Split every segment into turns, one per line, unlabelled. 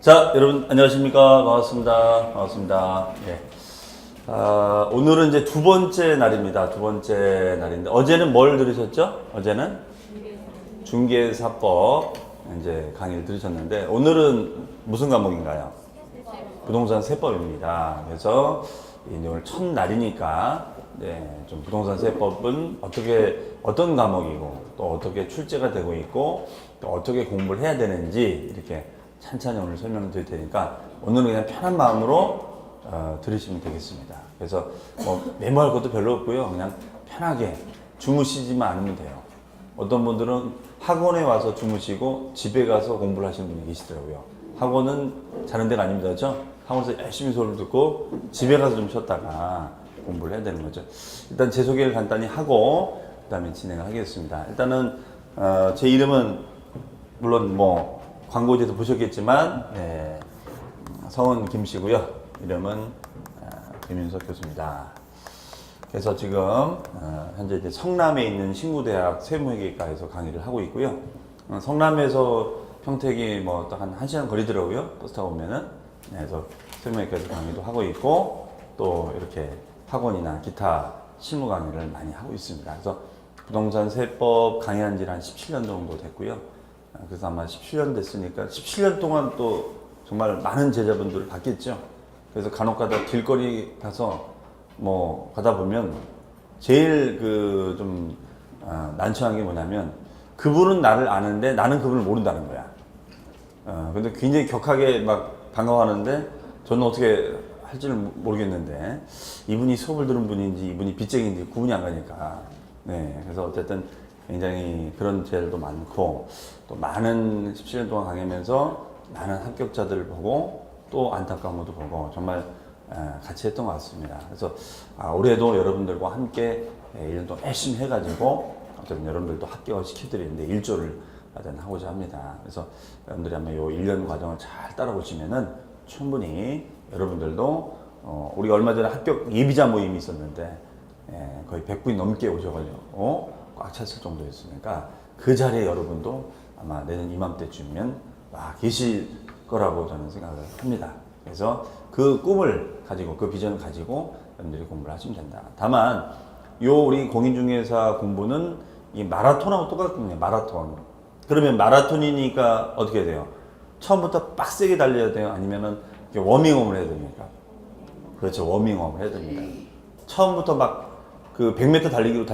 자, 여러분 안녕하십니까? 반갑습니다. 예. 오늘은 이제 두 번째 날입니다. 두 번째 날인데 어제는 뭘 들으셨죠? 어제는 중개사법 이제 강의를 들으셨는데 오늘은 무슨 과목인가요? 부동산 세법입니다. 그래서 이제 오늘 첫 날이니까 좀 부동산 세법은 어떤 과목이고 또 어떻게 출제가 되고 있고 또 어떻게 공부를 해야 되는지 이렇게 찬찬히 오늘 설명을 드릴 테니까 오늘은 그냥 편한 마음으로 들으시면 되겠습니다. 그래서 뭐 메모할 것도 별로 없고요. 그냥 편하게 주무시지만 않으면 돼요. 어떤 분들은 학원에 와서 주무시고 집에 가서 공부를 하시는 분이 계시더라고요. 학원은 자는 데가 아닙니다. 그렇죠? 학원에서 열심히 수업을 듣고 집에 가서 좀 쉬었다가 공부를 해야 되는 거죠. 일단 제 소개를 간단히 하고 그 다음에 진행을 하겠습니다. 일단은 제 이름은 물론 뭐 광고지에서 보셨겠지만 성은 김씨고요. 이름은 김윤석 교수입니다. 그래서 지금 현재 이제 성남에 있는 신구대학 세무회계과에서 강의를 하고 있고요. 성남에서 평택이 뭐 딱 한 1시간 거리더라고요. 버스 타고 오면은. 그래서 세무회계과에서 강의도 하고 있고 또 이렇게 학원이나 기타 실무 강의를 많이 하고 있습니다. 그래서 부동산 세법 강의한 지는 한 17년 정도 됐고요. 그래서 아마 17년 됐으니까 17년 동안 또 정말 많은 제자분들을 봤겠죠. 그래서 간혹 가다 길거리 가서 뭐 가다 보면 제일 좀 난처한 게 뭐냐면 그분은 나를 아는데 나는 그분을 모른다는 거야. 근데 굉장히 격하게 막 반가워하는데 저는 어떻게 할지를 모르겠는데 이분이 수업을 들은 분인지 이분이 빚쟁이인지 구분이 안 가니까. 네, 그래서 어쨌든 굉장히 그런 제자들도 많고 또 많은 17년 동안 강의하면서 많은 합격자들을 보고 또 안타까운 것도 보고 정말 같이 했던 것 같습니다. 그래서 올해도 여러분들과 함께 1년 동안 열심히 해가지고 어쨌든 여러분들도 합격을 시켜드리는데 일조를 하고자 합니다. 그래서 여러분들이 아마 이 1년 과정을 잘 따라오시면은 충분히 여러분들도 우리가 얼마 전에 합격 예비자 모임이 있었는데 거의 100분이 넘게 오셔가지고 꽉 찼을 정도였으니까 그 자리에 여러분도 아마 내년 이맘때쯤이면 와 계실 거라고 저는 생각을 합니다. 그래서 그 꿈을 가지고 그 비전을 가지고 여러분들이 공부를 하시면 된다. 다만 요 우리 공인중개사 공부는 이 마라톤하고 똑같거든요. 마라톤. 그러면 마라톤이니까 어떻게 돼요? 처음부터 빡세게 달려야 돼요? 아니면은 워밍업을 해야 됩니까? 그렇죠. 워밍업을 해야 됩니다. 처음부터 막 그 100m 달리기로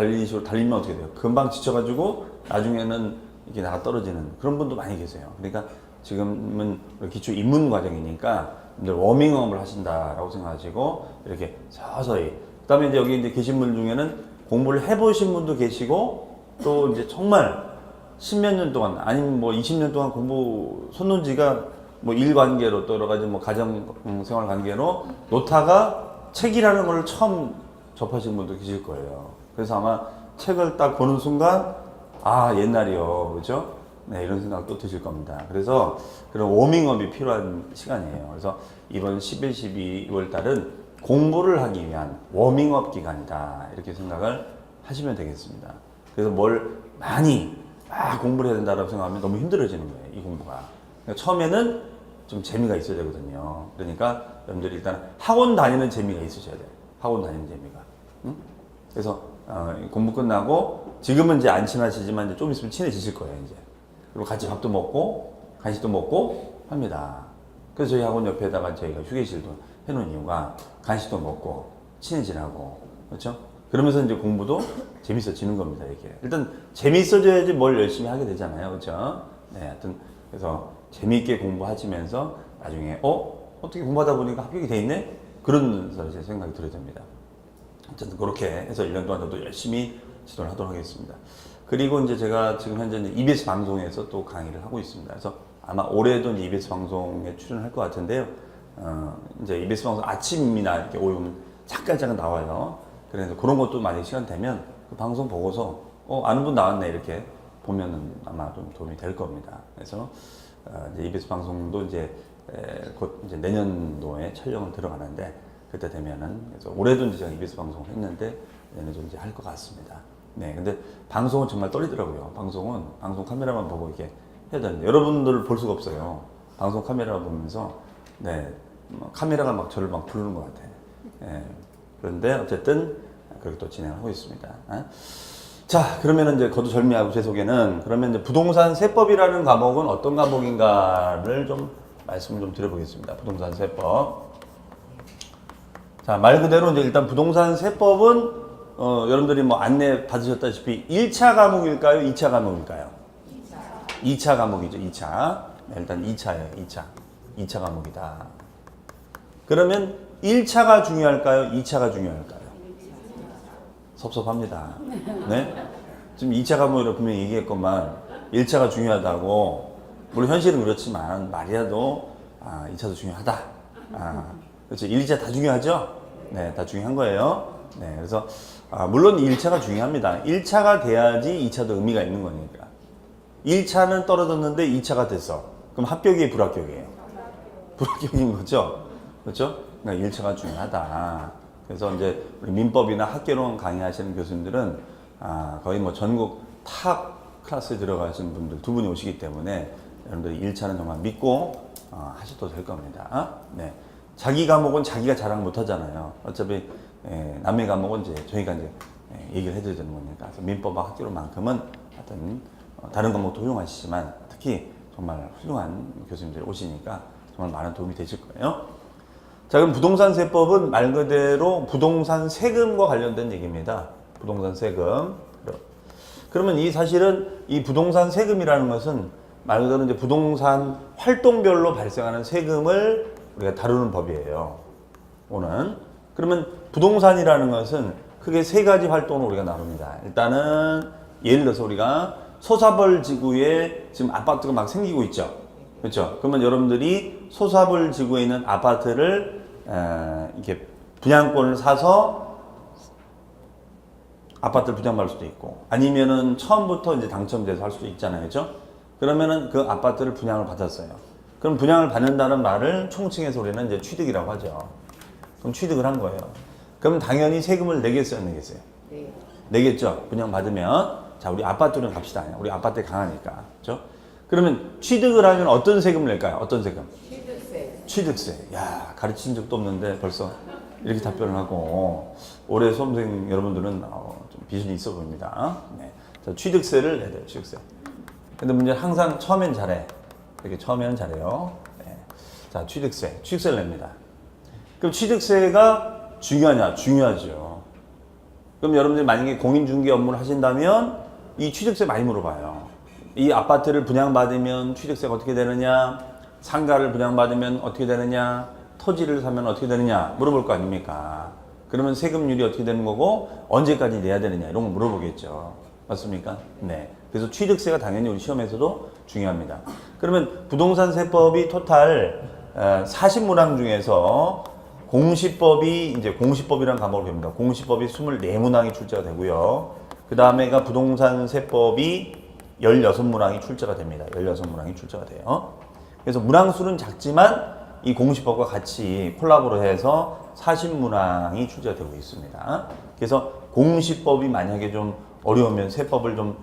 달리면 어떻게 돼요? 금방 지쳐가지고 나중에는 이게 나가 떨어지는 그런 분도 많이 계세요. 그러니까 지금은 기초 입문 과정이니까 여러분들 워밍업을 하신다라고 생각하시고 이렇게 서서히. 그다음에 이제 여기 이제 계신 분 중에는 공부를 해보신 분도 계시고 또 이제 정말 10몇 년 동안 아니면 뭐 20년 동안 공부 손 놓은 지가 뭐 일 관계로 또 여러 가지 뭐 가정 생활 관계로 놓다가 책이라는 걸 처음 접하신 분도 계실 거예요. 그래서 아마 책을 딱 보는 순간 옛날이요. 그죠? 네, 이런 생각도 드실 겁니다. 그래서 그런 워밍업이 필요한 시간이에요. 그래서 이번 11, 12월 달은 공부를 하기 위한 워밍업 기간이다. 이렇게 생각을 하시면 되겠습니다. 그래서 뭘 많이 공부를 해야 된다고 생각하면 너무 힘들어지는 거예요. 이 공부가. 그러니까 처음에는 좀 재미가 있어야 되거든요. 그러니까 여러분들이 일단 학원 다니는 재미가 있으셔야 돼요. 학원 다니는 재미가. 응? 그래서 공부 끝나고 지금은 이제 안 친하시지만 이제 좀 있으면 친해지실 거예요. 이제. 그리고 같이 밥도 먹고 간식도 먹고 합니다. 그래서 저희 학원 옆에다가 저희가 휴게실도 해놓은 이유가 간식도 먹고 친해지라고. 그렇죠? 그러면서 이제 공부도 재밌어지는 겁니다. 이게 일단 재밌어져야지 뭘 열심히 하게 되잖아요. 그렇죠? 네, 하여튼 그래서 재미있게 공부하시면서 나중에 어떻게 공부하다 보니까 합격이 돼 있네? 그런 생각이 들어야 됩니다. 어쨌든 그렇게 해서 1년 동안 저도 열심히 지도를 하도록 하겠습니다. 그리고 이제 제가 지금 현재 EBS 방송에서 또 강의를 하고 있습니다. 그래서 아마 올해도 이제 EBS 방송에 출연할 것 같은데요. 이제 EBS 방송 아침이나 이렇게 오면 잠깐 나와요. 그래서 그런 것도 만약에 시간 되면 그 방송 보고서 아는 분 나왔네 이렇게 보면은 아마 좀 도움이 될 겁니다. 그래서 이제 EBS 방송도 이제 곧 이제 내년도에 촬영을 들어가는데 그때 되면은 그래서 올해도 이제 제가 EBS 방송을 했는데 내년도 이제 할 것 같습니다. 네, 근데 방송은 정말 떨리더라고요. 방송 카메라만 보고 이렇게 해야 되는데 여러분들을 볼 수가 없어요. 방송 카메라 보면서 네, 카메라가 막 저를 막 부르는 것 같아요. 예, 그런데 어쨌든 그렇게 또 진행하고 있습니다. 자, 그러면 이제 거두절미하고 제 소개는 그러면 이제 부동산 세법이라는 과목은 어떤 과목인가를 좀 말씀을 좀 드려보겠습니다. 부동산 세법. 자, 말 그대로 이제 일단 부동산 세법은 여러분들이 뭐 안내 받으셨다시피 1차 과목일까요? 2차 과목일까요? 2차 과목이죠. 2차. 네, 일단 2차예요. 2차. 2차 과목이다. 그러면 1차가 중요할까요? 2차가 중요할까요? 섭섭합니다. 네? 지금 2차 과목으로 분명히 얘기했건만 1차가 중요하다고, 물론 현실은 그렇지만 말이라도 2차도 중요하다. 그렇죠. 1, 2차 다 중요하죠? 네, 다 중요한 거예요. 네, 그래서 물론 1차가 중요합니다. 1차가 돼야지 2차도 의미가 있는 거니까. 1차는 떨어졌는데 2차가 됐어. 그럼 합격이에요, 불합격이에요? 불합격인 거죠? 그렇죠? 그러니까 1차가 중요하다. 그래서 이제 우리 민법이나 학개론 강의하시는 교수님들은 거의 뭐 전국 탑 클래스에 들어가시는 분들 두 분이 오시기 때문에 여러분들이 1차는 정말 믿고 하셔도 될 겁니다. 네. 자기 과목은 자기가 자랑 못 하잖아요. 어차피 남의 과목은 이제 저희가 이제 얘기를 해드려야 되는 거니까. 그래서 민법과 학개론만큼은 하여튼 다른 과목도 훌륭하시지만 특히 정말 훌륭한 교수님들이 오시니까 정말 많은 도움이 되실 거예요. 자, 그럼 부동산 세법은 말 그대로 부동산 세금과 관련된 얘기입니다. 부동산 세금. 그러면 이 사실은 이 부동산 세금이라는 것은 말 그대로 이제 부동산 활동별로 발생하는 세금을 우리가 다루는 법이에요. 오늘. 그러면 부동산이라는 것은 크게 세 가지 활동을 우리가 나눕니다. 일단은 예를 들어서 우리가 소사벌 지구에 지금 아파트가 막 생기고 있죠. 그렇죠? 그러면 여러분들이 소사벌 지구에 있는 아파트를 이렇게 분양권을 사서 아파트를 분양받을 수도 있고, 아니면은 처음부터 이제 당첨돼서 할 수도 있잖아요, 그렇죠? 그러면은 그 아파트를 분양을 받았어요. 그럼 분양을 받는다는 말을 총칭해서 우리는 이제 취득이라고 하죠. 그럼 취득을 한 거예요. 그럼 당연히 세금을 내겠어요, 안 내겠어요? 네. 내겠죠. 분양 받으면. 자, 우리 아파트는 갑시다. 우리 아파트에 강하니까, 그렇죠? 그러면 취득을 하면 어떤 세금을 낼까요? 어떤 세금? 취득세. 취득세. 야, 가르친 적도 없는데 벌써 이렇게 답변을 하고, 올해 수험생 여러분들은 좀 비전이 있어 보입니다. 네. 자, 취득세를 내야 돼요, 취득세. 근데 문제는 항상 처음엔 잘해. 이렇게 처음에는 잘해요. 네. 자, 취득세를 냅니다. 그럼 취득세가 중요하냐? 중요하죠. 그럼 여러분들이 만약에 공인중개 업무를 하신다면 이 취득세 많이 물어봐요. 이 아파트를 분양받으면 취득세가 어떻게 되느냐, 상가를 분양받으면 어떻게 되느냐, 토지를 사면 어떻게 되느냐 물어볼 거 아닙니까? 그러면 세금률이 어떻게 되는 거고 언제까지 내야 되느냐 이런 거 물어보겠죠. 맞습니까? 네. 그래서 취득세가 당연히 우리 시험에서도 중요합니다. 그러면 부동산 세법이 토탈 40문항 중에서 공시법이라는 과목을 배웁니다. 공시법이 24문항이 출제가 되고요. 그 다음에가 부동산 세법이 16문항이 출제가 됩니다. 16문항이 출제가 돼요. 그래서 문항수는 작지만 이 공시법과 같이 콜라보를 해서 40문항이 출제가 되고 있습니다. 그래서 공시법이 만약에 좀 어려우면 세법을 좀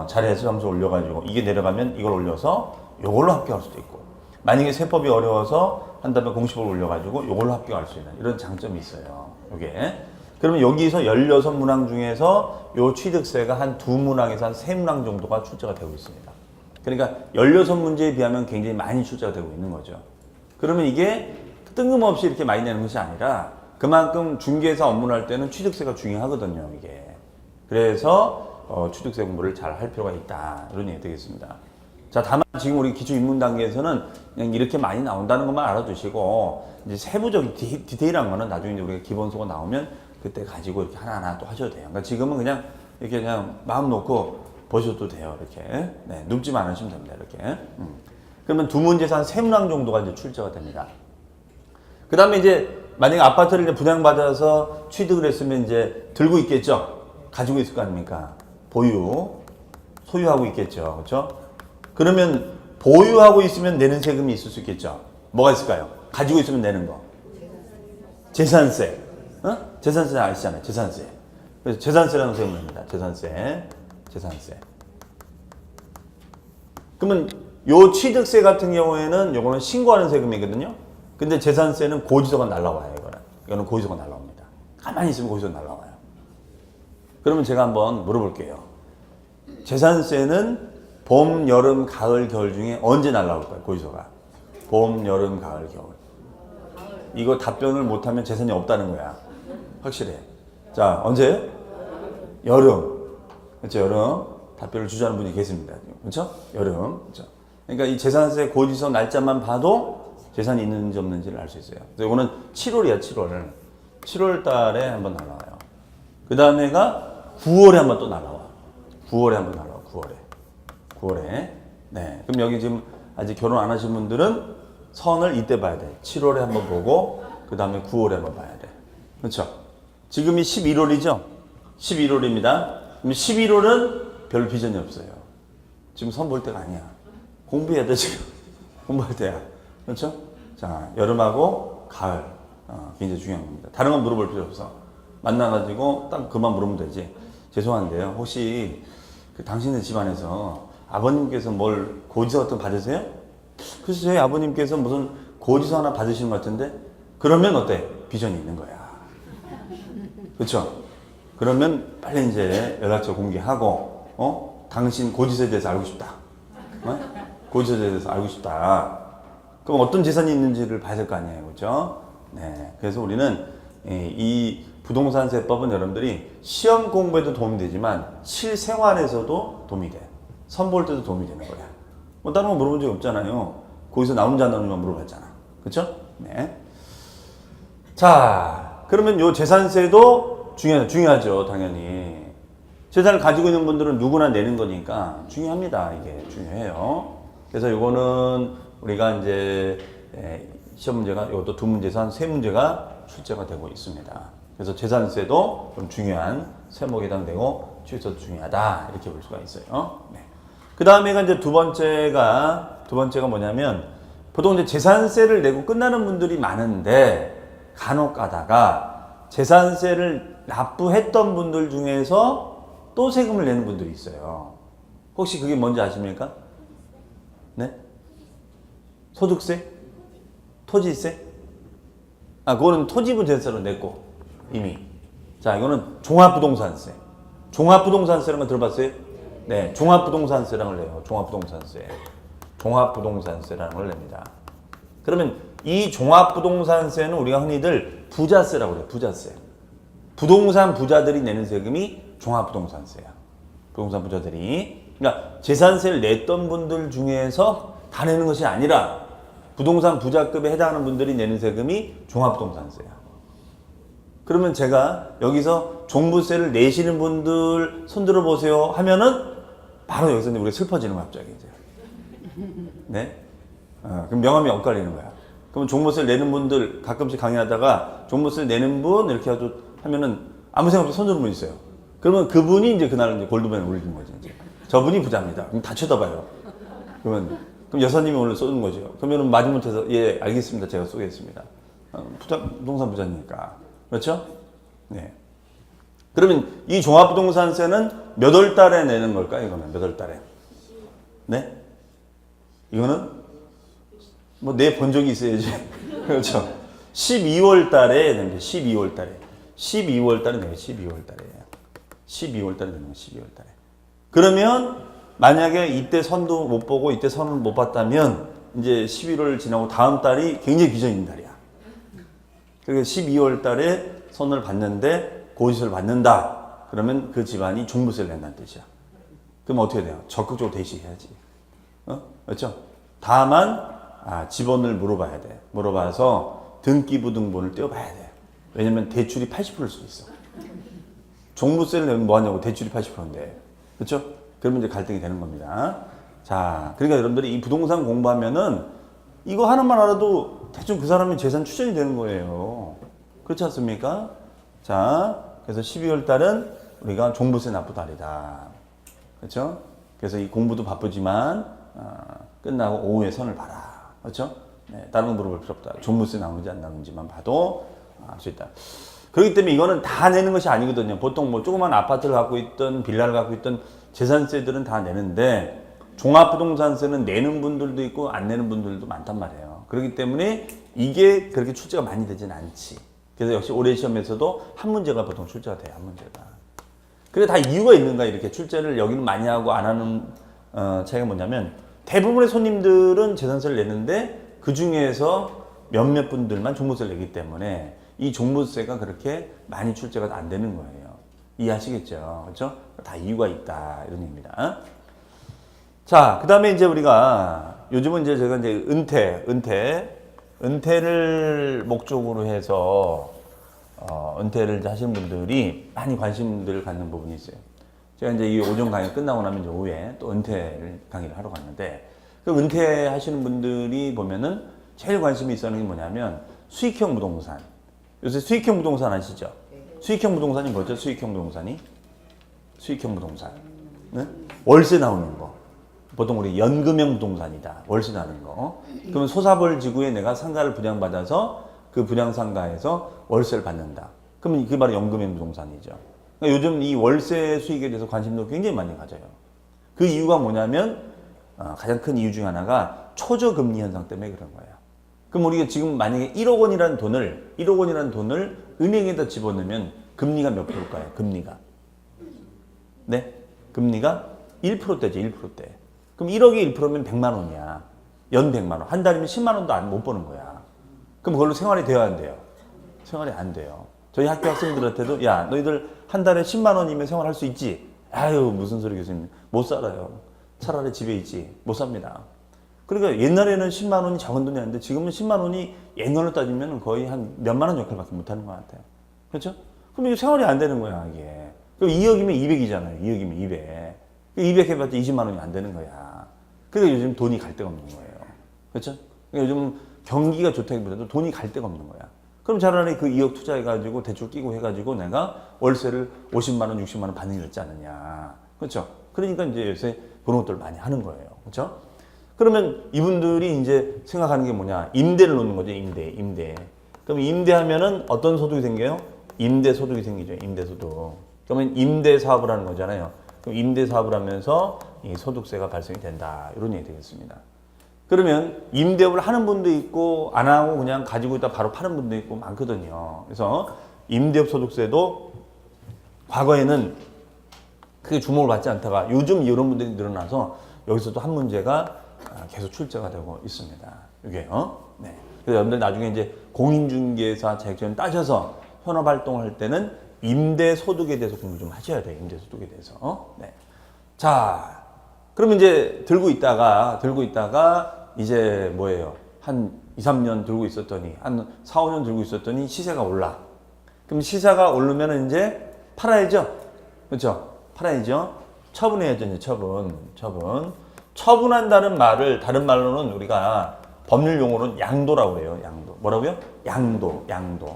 잘해서 점수 올려가지고 이게 내려가면 이걸 올려서 이걸로 합격할 수도 있고, 만약에 세법이 어려워서 한다면 공시법을 올려가지고 이걸로 합격할 수 있는 이런 장점이 있어요. 이게. 그러면 여기서 16문항 중에서 요 취득세가 한 2문항에서 한 3문항 정도가 출제가 되고 있습니다. 그러니까 16문제에 비하면 굉장히 많이 출제가 되고 있는 거죠. 그러면 이게 뜬금없이 이렇게 많이 내는 것이 아니라 그만큼 중개사 업무를 할 때는 취득세가 중요하거든요, 이게. 그래서 취득세 공부를 잘 할 필요가 있다. 이런 얘기 되겠습니다. 자, 다만 지금 우리 기초 입문 단계에서는 그냥 이렇게 많이 나온다는 것만 알아두시고, 이제 세부적인 디테일한 거는 나중에 이제 우리가 기본소가 나오면 그때 가지고 이렇게 하나하나 또 하셔도 돼요. 그러니까 지금은 그냥 이렇게 그냥 마음 놓고 보셔도 돼요. 이렇게. 네, 눕지만 않으시면 됩니다. 이렇게. 그러면 2문제에서 한 3문항 정도가 이제 출제가 됩니다. 그 다음에 이제 만약에 아파트를 이제 분양받아서 취득을 했으면 이제 들고 있겠죠? 가지고 있을 거 아닙니까? 소유하고 있겠죠. 그렇죠? 그러면 보유하고 있으면 내는 세금이 있을 수 있겠죠? 뭐가 있을까요? 가지고 있으면 내는 거. 재산세. 재산세 아시잖아요. 재산세. 그래서 재산세라는 세금을 냅니다. 재산세. 그러면 요 취득세 같은 경우에는 요거는 신고하는 세금이거든요. 근데 재산세는 고지서가 날라와요. 이거는 고지서가 날라옵니다. 가만히 있으면 고지서 날라와요. 그러면 제가 한번 물어볼게요. 재산세는 봄, 여름, 가을, 겨울 중에 언제 날라올까요? 고지서가. 봄, 여름, 가을, 겨울. 이거 답변을 못하면 재산이 없다는 거야. 확실해. 자, 언제? 여름. 그렇죠? 여름. 답변을 주저하는 분이 계십니다. 그렇죠? 여름. 그렇죠? 그러니까 이 재산세 고지서 날짜만 봐도 재산이 있는지 없는지를 알 수 있어요. 그래서 이거는 7월이야, 7월. 7월 달에 한번 날라와요. 그 다음에가 9월에 한번 또 날라와. 9월에 한번 날라와, 9월에. 네. 그럼 여기 지금 아직 결혼 안 하신 분들은 선을 이때 봐야 돼. 7월에 한번 보고, 그 다음에 9월에 한번 봐야 돼. 그렇죠? 지금이 11월이죠? 11월입니다. 그럼 11월은 별 비전이 없어요. 지금 선 볼 때가 아니야. 공부해야 돼, 지금. 공부할 때야. 그렇죠? 자, 여름하고 가을. 굉장히 중요한 겁니다. 다른 건 물어볼 필요 없어. 만나가지고 딱 그만 물으면 되지. 죄송한데요. 혹시 그 당신의 집안에서 아버님께서 뭘 고지서 같은 거 받으세요? 그래서 저희 아버님께서 무슨 고지서 하나 받으시는 것 같은데 그러면 어때? 비전이 있는 거야. 그렇죠? 그러면 빨리 이제 연락처 공개하고 당신 고지서에 대해서 알고 싶다. 고지서에 대해서 알고 싶다. 그럼 어떤 재산이 있는지를 봐야 될 거 아니에요. 그렇죠? 네. 그래서 우리는 이 부동산세법은 여러분들이 시험 공부에도 도움이 되지만 실생활에서도 도움이 돼. 선 볼 때도 도움이 되는 거야. 뭐 다른 거 물어본 적이 없잖아요. 거기서 나오는지 안 나오는지만 물어봤잖아. 그렇죠? 네. 자, 그러면 요 재산세도 중요하죠, 당연히. 재산을 가지고 있는 분들은 누구나 내는 거니까 중요합니다. 이게 중요해요. 그래서 요거는 우리가 이제 시험 문제가 이것도 두 문제에서 한 세 문제가 출제가 되고 있습니다. 그래서 재산세도 좀 중요한 세목에 해당되고 취득세도 중요하다 이렇게 볼 수가 있어요. 네. 그 다음에가 이제 두 번째가 뭐냐면 보통 이제 재산세를 내고 끝나는 분들이 많은데 간혹 가다가 재산세를 납부했던 분들 중에서 또 세금을 내는 분들이 있어요. 혹시 그게 뭔지 아십니까? 네? 소득세? 토지세? 그거는 토지부재세로 냈고 이미. 자, 이거는 종합부동산세. 종합부동산세라는 거 들어봤어요? 네, 종합부동산세라는 걸 내요. 종합부동산세. 종합부동산세라는 걸 냅니다. 그러면 이 종합부동산세는 우리가 흔히들 부자세라고 그래요. 부자세. 부동산 부자들이 내는 세금이 종합부동산세야. 부동산 부자들이. 그러니까 재산세를 냈던 분들 중에서 다 내는 것이 아니라 부동산 부자급에 해당하는 분들이 내는 세금이 종합부동산세야. 그러면 제가 여기서 종부세를 내시는 분들 손 들어보세요 하면은 바로 여기서 우리가 슬퍼지는 거야, 갑자기 이제. 네? 그럼 명함이 엇갈리는 거야. 그러면 종부세를 내는 분들 가끔씩 강의하다가 종부세 내는 분 이렇게 하면은 아무 생각 없이 손 드는 분 있어요. 그러면 그분이 이제 그날 이제 골드맨을 올리는 거지, 이제. 저분이 부자입니다. 그럼 다 쳐다봐요. 그럼 여사님이 오늘 쏘는 거죠. 그러면 마지못해서 예, 알겠습니다. 제가 쏘겠습니다. 부동산 부자니까. 그렇죠? 네. 그러면 이 종합부동산세는 몇 월 달에 내는 걸까? 이거는 몇 월 달에? 네? 이거는 뭐 내 본 적이 있어야지. 그렇죠? 12월 달에 냅니다. 12월 달에. 12월 달에 내요. 12월 달에. 12월 달에 내는 거 12월 달에. 그러면 만약에 이때 선도 못 보고 이때 선을 못 봤다면 이제 11월 지나고 다음 달이 굉장히 비전 있는 달이야. 그래서 12월 달에 선을 봤는데 고지서를 받는다. 그러면 그 집안이 종부세를 낸다는 뜻이야. 그럼 어떻게 돼요? 적극적으로 대시해야지. 그렇죠? 다만 지번을 물어봐야 돼. 물어봐서 등기부등본을 떼어봐야 돼. 왜냐면 대출이 80%일 수도 있어. 종부세를 내면 뭐하냐고 대출이 80%인데. 그렇죠? 그러면 이제 갈등이 되는 겁니다. 자, 그러니까 여러분들이 이 부동산 공부하면은 이거 하나만 알아도 대충 그 사람의 재산 추정이 되는 거예요. 그렇지 않습니까? 자, 그래서 12월 달은 우리가 종부세 납부 달이다. 그렇죠? 그래서 이 공부도 바쁘지만 끝나고 오후에 선을 봐라. 그렇죠? 네, 다른 건 물어볼 필요 없다. 종부세 나오는지 안 나오는지만 봐도 알 수 있다. 그렇기 때문에 이거는 다 내는 것이 아니거든요. 보통 뭐 조그만 아파트를 갖고 있던 빌라를 갖고 있던 재산세들은 다 내는데 종합부동산세는 내는 분들도 있고 안 내는 분들도 많단 말이에요. 그렇기 때문에 이게 그렇게 출제가 많이 되진 않지. 그래서 역시 올해 시험에서도 한 문제가 보통 출제가 돼요. 한 문제가. 그래 다 이유가 있는가 이렇게 출제를 여기는 많이 하고 안 하는 차이가 뭐냐면 대부분의 손님들은 재산세를 내는데 그 중에서 몇몇 분들만 종부세를 내기 때문에 이 종부세가 그렇게 많이 출제가 안 되는 거예요. 이해하시겠죠? 그렇죠? 다 이유가 있다 이런 얘기입니다. 자, 그 다음에 이제 우리가 요즘은 이제 제가 이제 은퇴를 목적으로 해서 은퇴를 이제 하시는 분들이 많이 관심들을 갖는 부분이 있어요. 제가 이제 이 오전 강의 끝나고 나면 이제 오후에 또 은퇴를 강의를 하러 갔는데 그 은퇴하시는 분들이 보면은 제일 관심이 있는 게 뭐냐면 수익형 부동산. 요새 수익형 부동산 아시죠? 수익형 부동산이 뭐죠? 수익형 부동산이? 수익형 부동산. 네? 월세 나오는 거. 보통 우리 연금형 부동산이다. 월세 나는 거. 그러면 소사벌 지구에 내가 상가를 분양받아서 그 분양상가에서 월세를 받는다. 그러면 그게 바로 연금형 부동산이죠. 그러니까 요즘 이 월세 수익에 대해서 관심도 굉장히 많이 가져요. 그 이유가 뭐냐면 가장 큰 이유 중 하나가 초저금리 현상 때문에 그런 거예요. 그럼 우리가 지금 만약에 1억 원이라는 돈을 은행에다 집어넣으면 금리가 몇 프로일까요? 금리가. 네? 금리가 1%대죠, 1%대. 그럼 1억에 1%면 100만 원이야. 연 100만 원. 한 달이면 10만 원도 못 버는 거야. 그럼 그걸로 생활이 돼야 안 돼요? 생활이 안 돼요. 저희 학교 학생들한테도 야, 너희들 한 달에 10만 원이면 생활할 수 있지? 아유, 무슨 소리 교수님. 못 살아요. 차라리 집에 있지. 못 삽니다. 그러니까 옛날에는 10만 원이 적은 돈이 아닌데 지금은 10만 원이 옛날로 따지면 거의 한 몇만 원 역할밖에 못 하는 것 같아요. 그렇죠? 그럼 이게 생활이 안 되는 거야, 이게. 그럼 2억이면 200이잖아요. 2억이면 200. 200 해봤자 20만 원이 안 되는 거야. 그러니까 요즘 돈이 갈 데가 없는 거예요. 그렇죠? 그러니까 요즘 경기가 좋다기보다도 돈이 갈 데가 없는 거야. 그럼 차라리 그 2억 투자해가지고 대출 끼고 해가지고 내가 월세를 50만 원, 60만 원 받는 게 낫지 않느냐. 그렇죠? 그러니까 이제 요새 그런 것들을 많이 하는 거예요. 그렇죠? 그러면 이분들이 이제 생각하는 게 뭐냐? 임대를 놓는 거죠. 임대. 그럼 임대하면은 어떤 소득이 생겨요? 임대 소득이 생기죠. 임대 소득. 그러면 임대 사업을 하는 거잖아요. 그럼 임대 사업을 하면서 이 소득세가 발생이 된다. 이런 얘기 되겠습니다. 그러면 임대업을 하는 분도 있고 안 하고 그냥 가지고 있다 바로 파는 분도 있고 많거든요. 그래서 임대업 소득세도 과거에는 크게 주목을 받지 않다가 요즘 이런 분들이 늘어나서 여기서도 한 문제가 계속 출제가 되고 있습니다. 이게요. 네. 그래서 여러분들 나중에 이제 공인중개사 자격증을 따셔서 현업 활동을 할 때는 임대 소득에 대해서 공부 좀 하셔야 돼요. 임대 소득에 대해서. 네. 자, 그러면 이제 들고 있다가 이제 뭐예요? 한 2, 3년 들고 있었더니 한 4, 5년 들고 있었더니 시세가 올라. 그럼 시세가 오르면 이제 팔아야죠. 그렇죠? 팔아야죠. 처분해야죠. 이제 처분. 처분한다는 말을 다른 말로는 우리가 법률 용어로는 양도라고 그래요. 양도. 뭐라고요? 양도.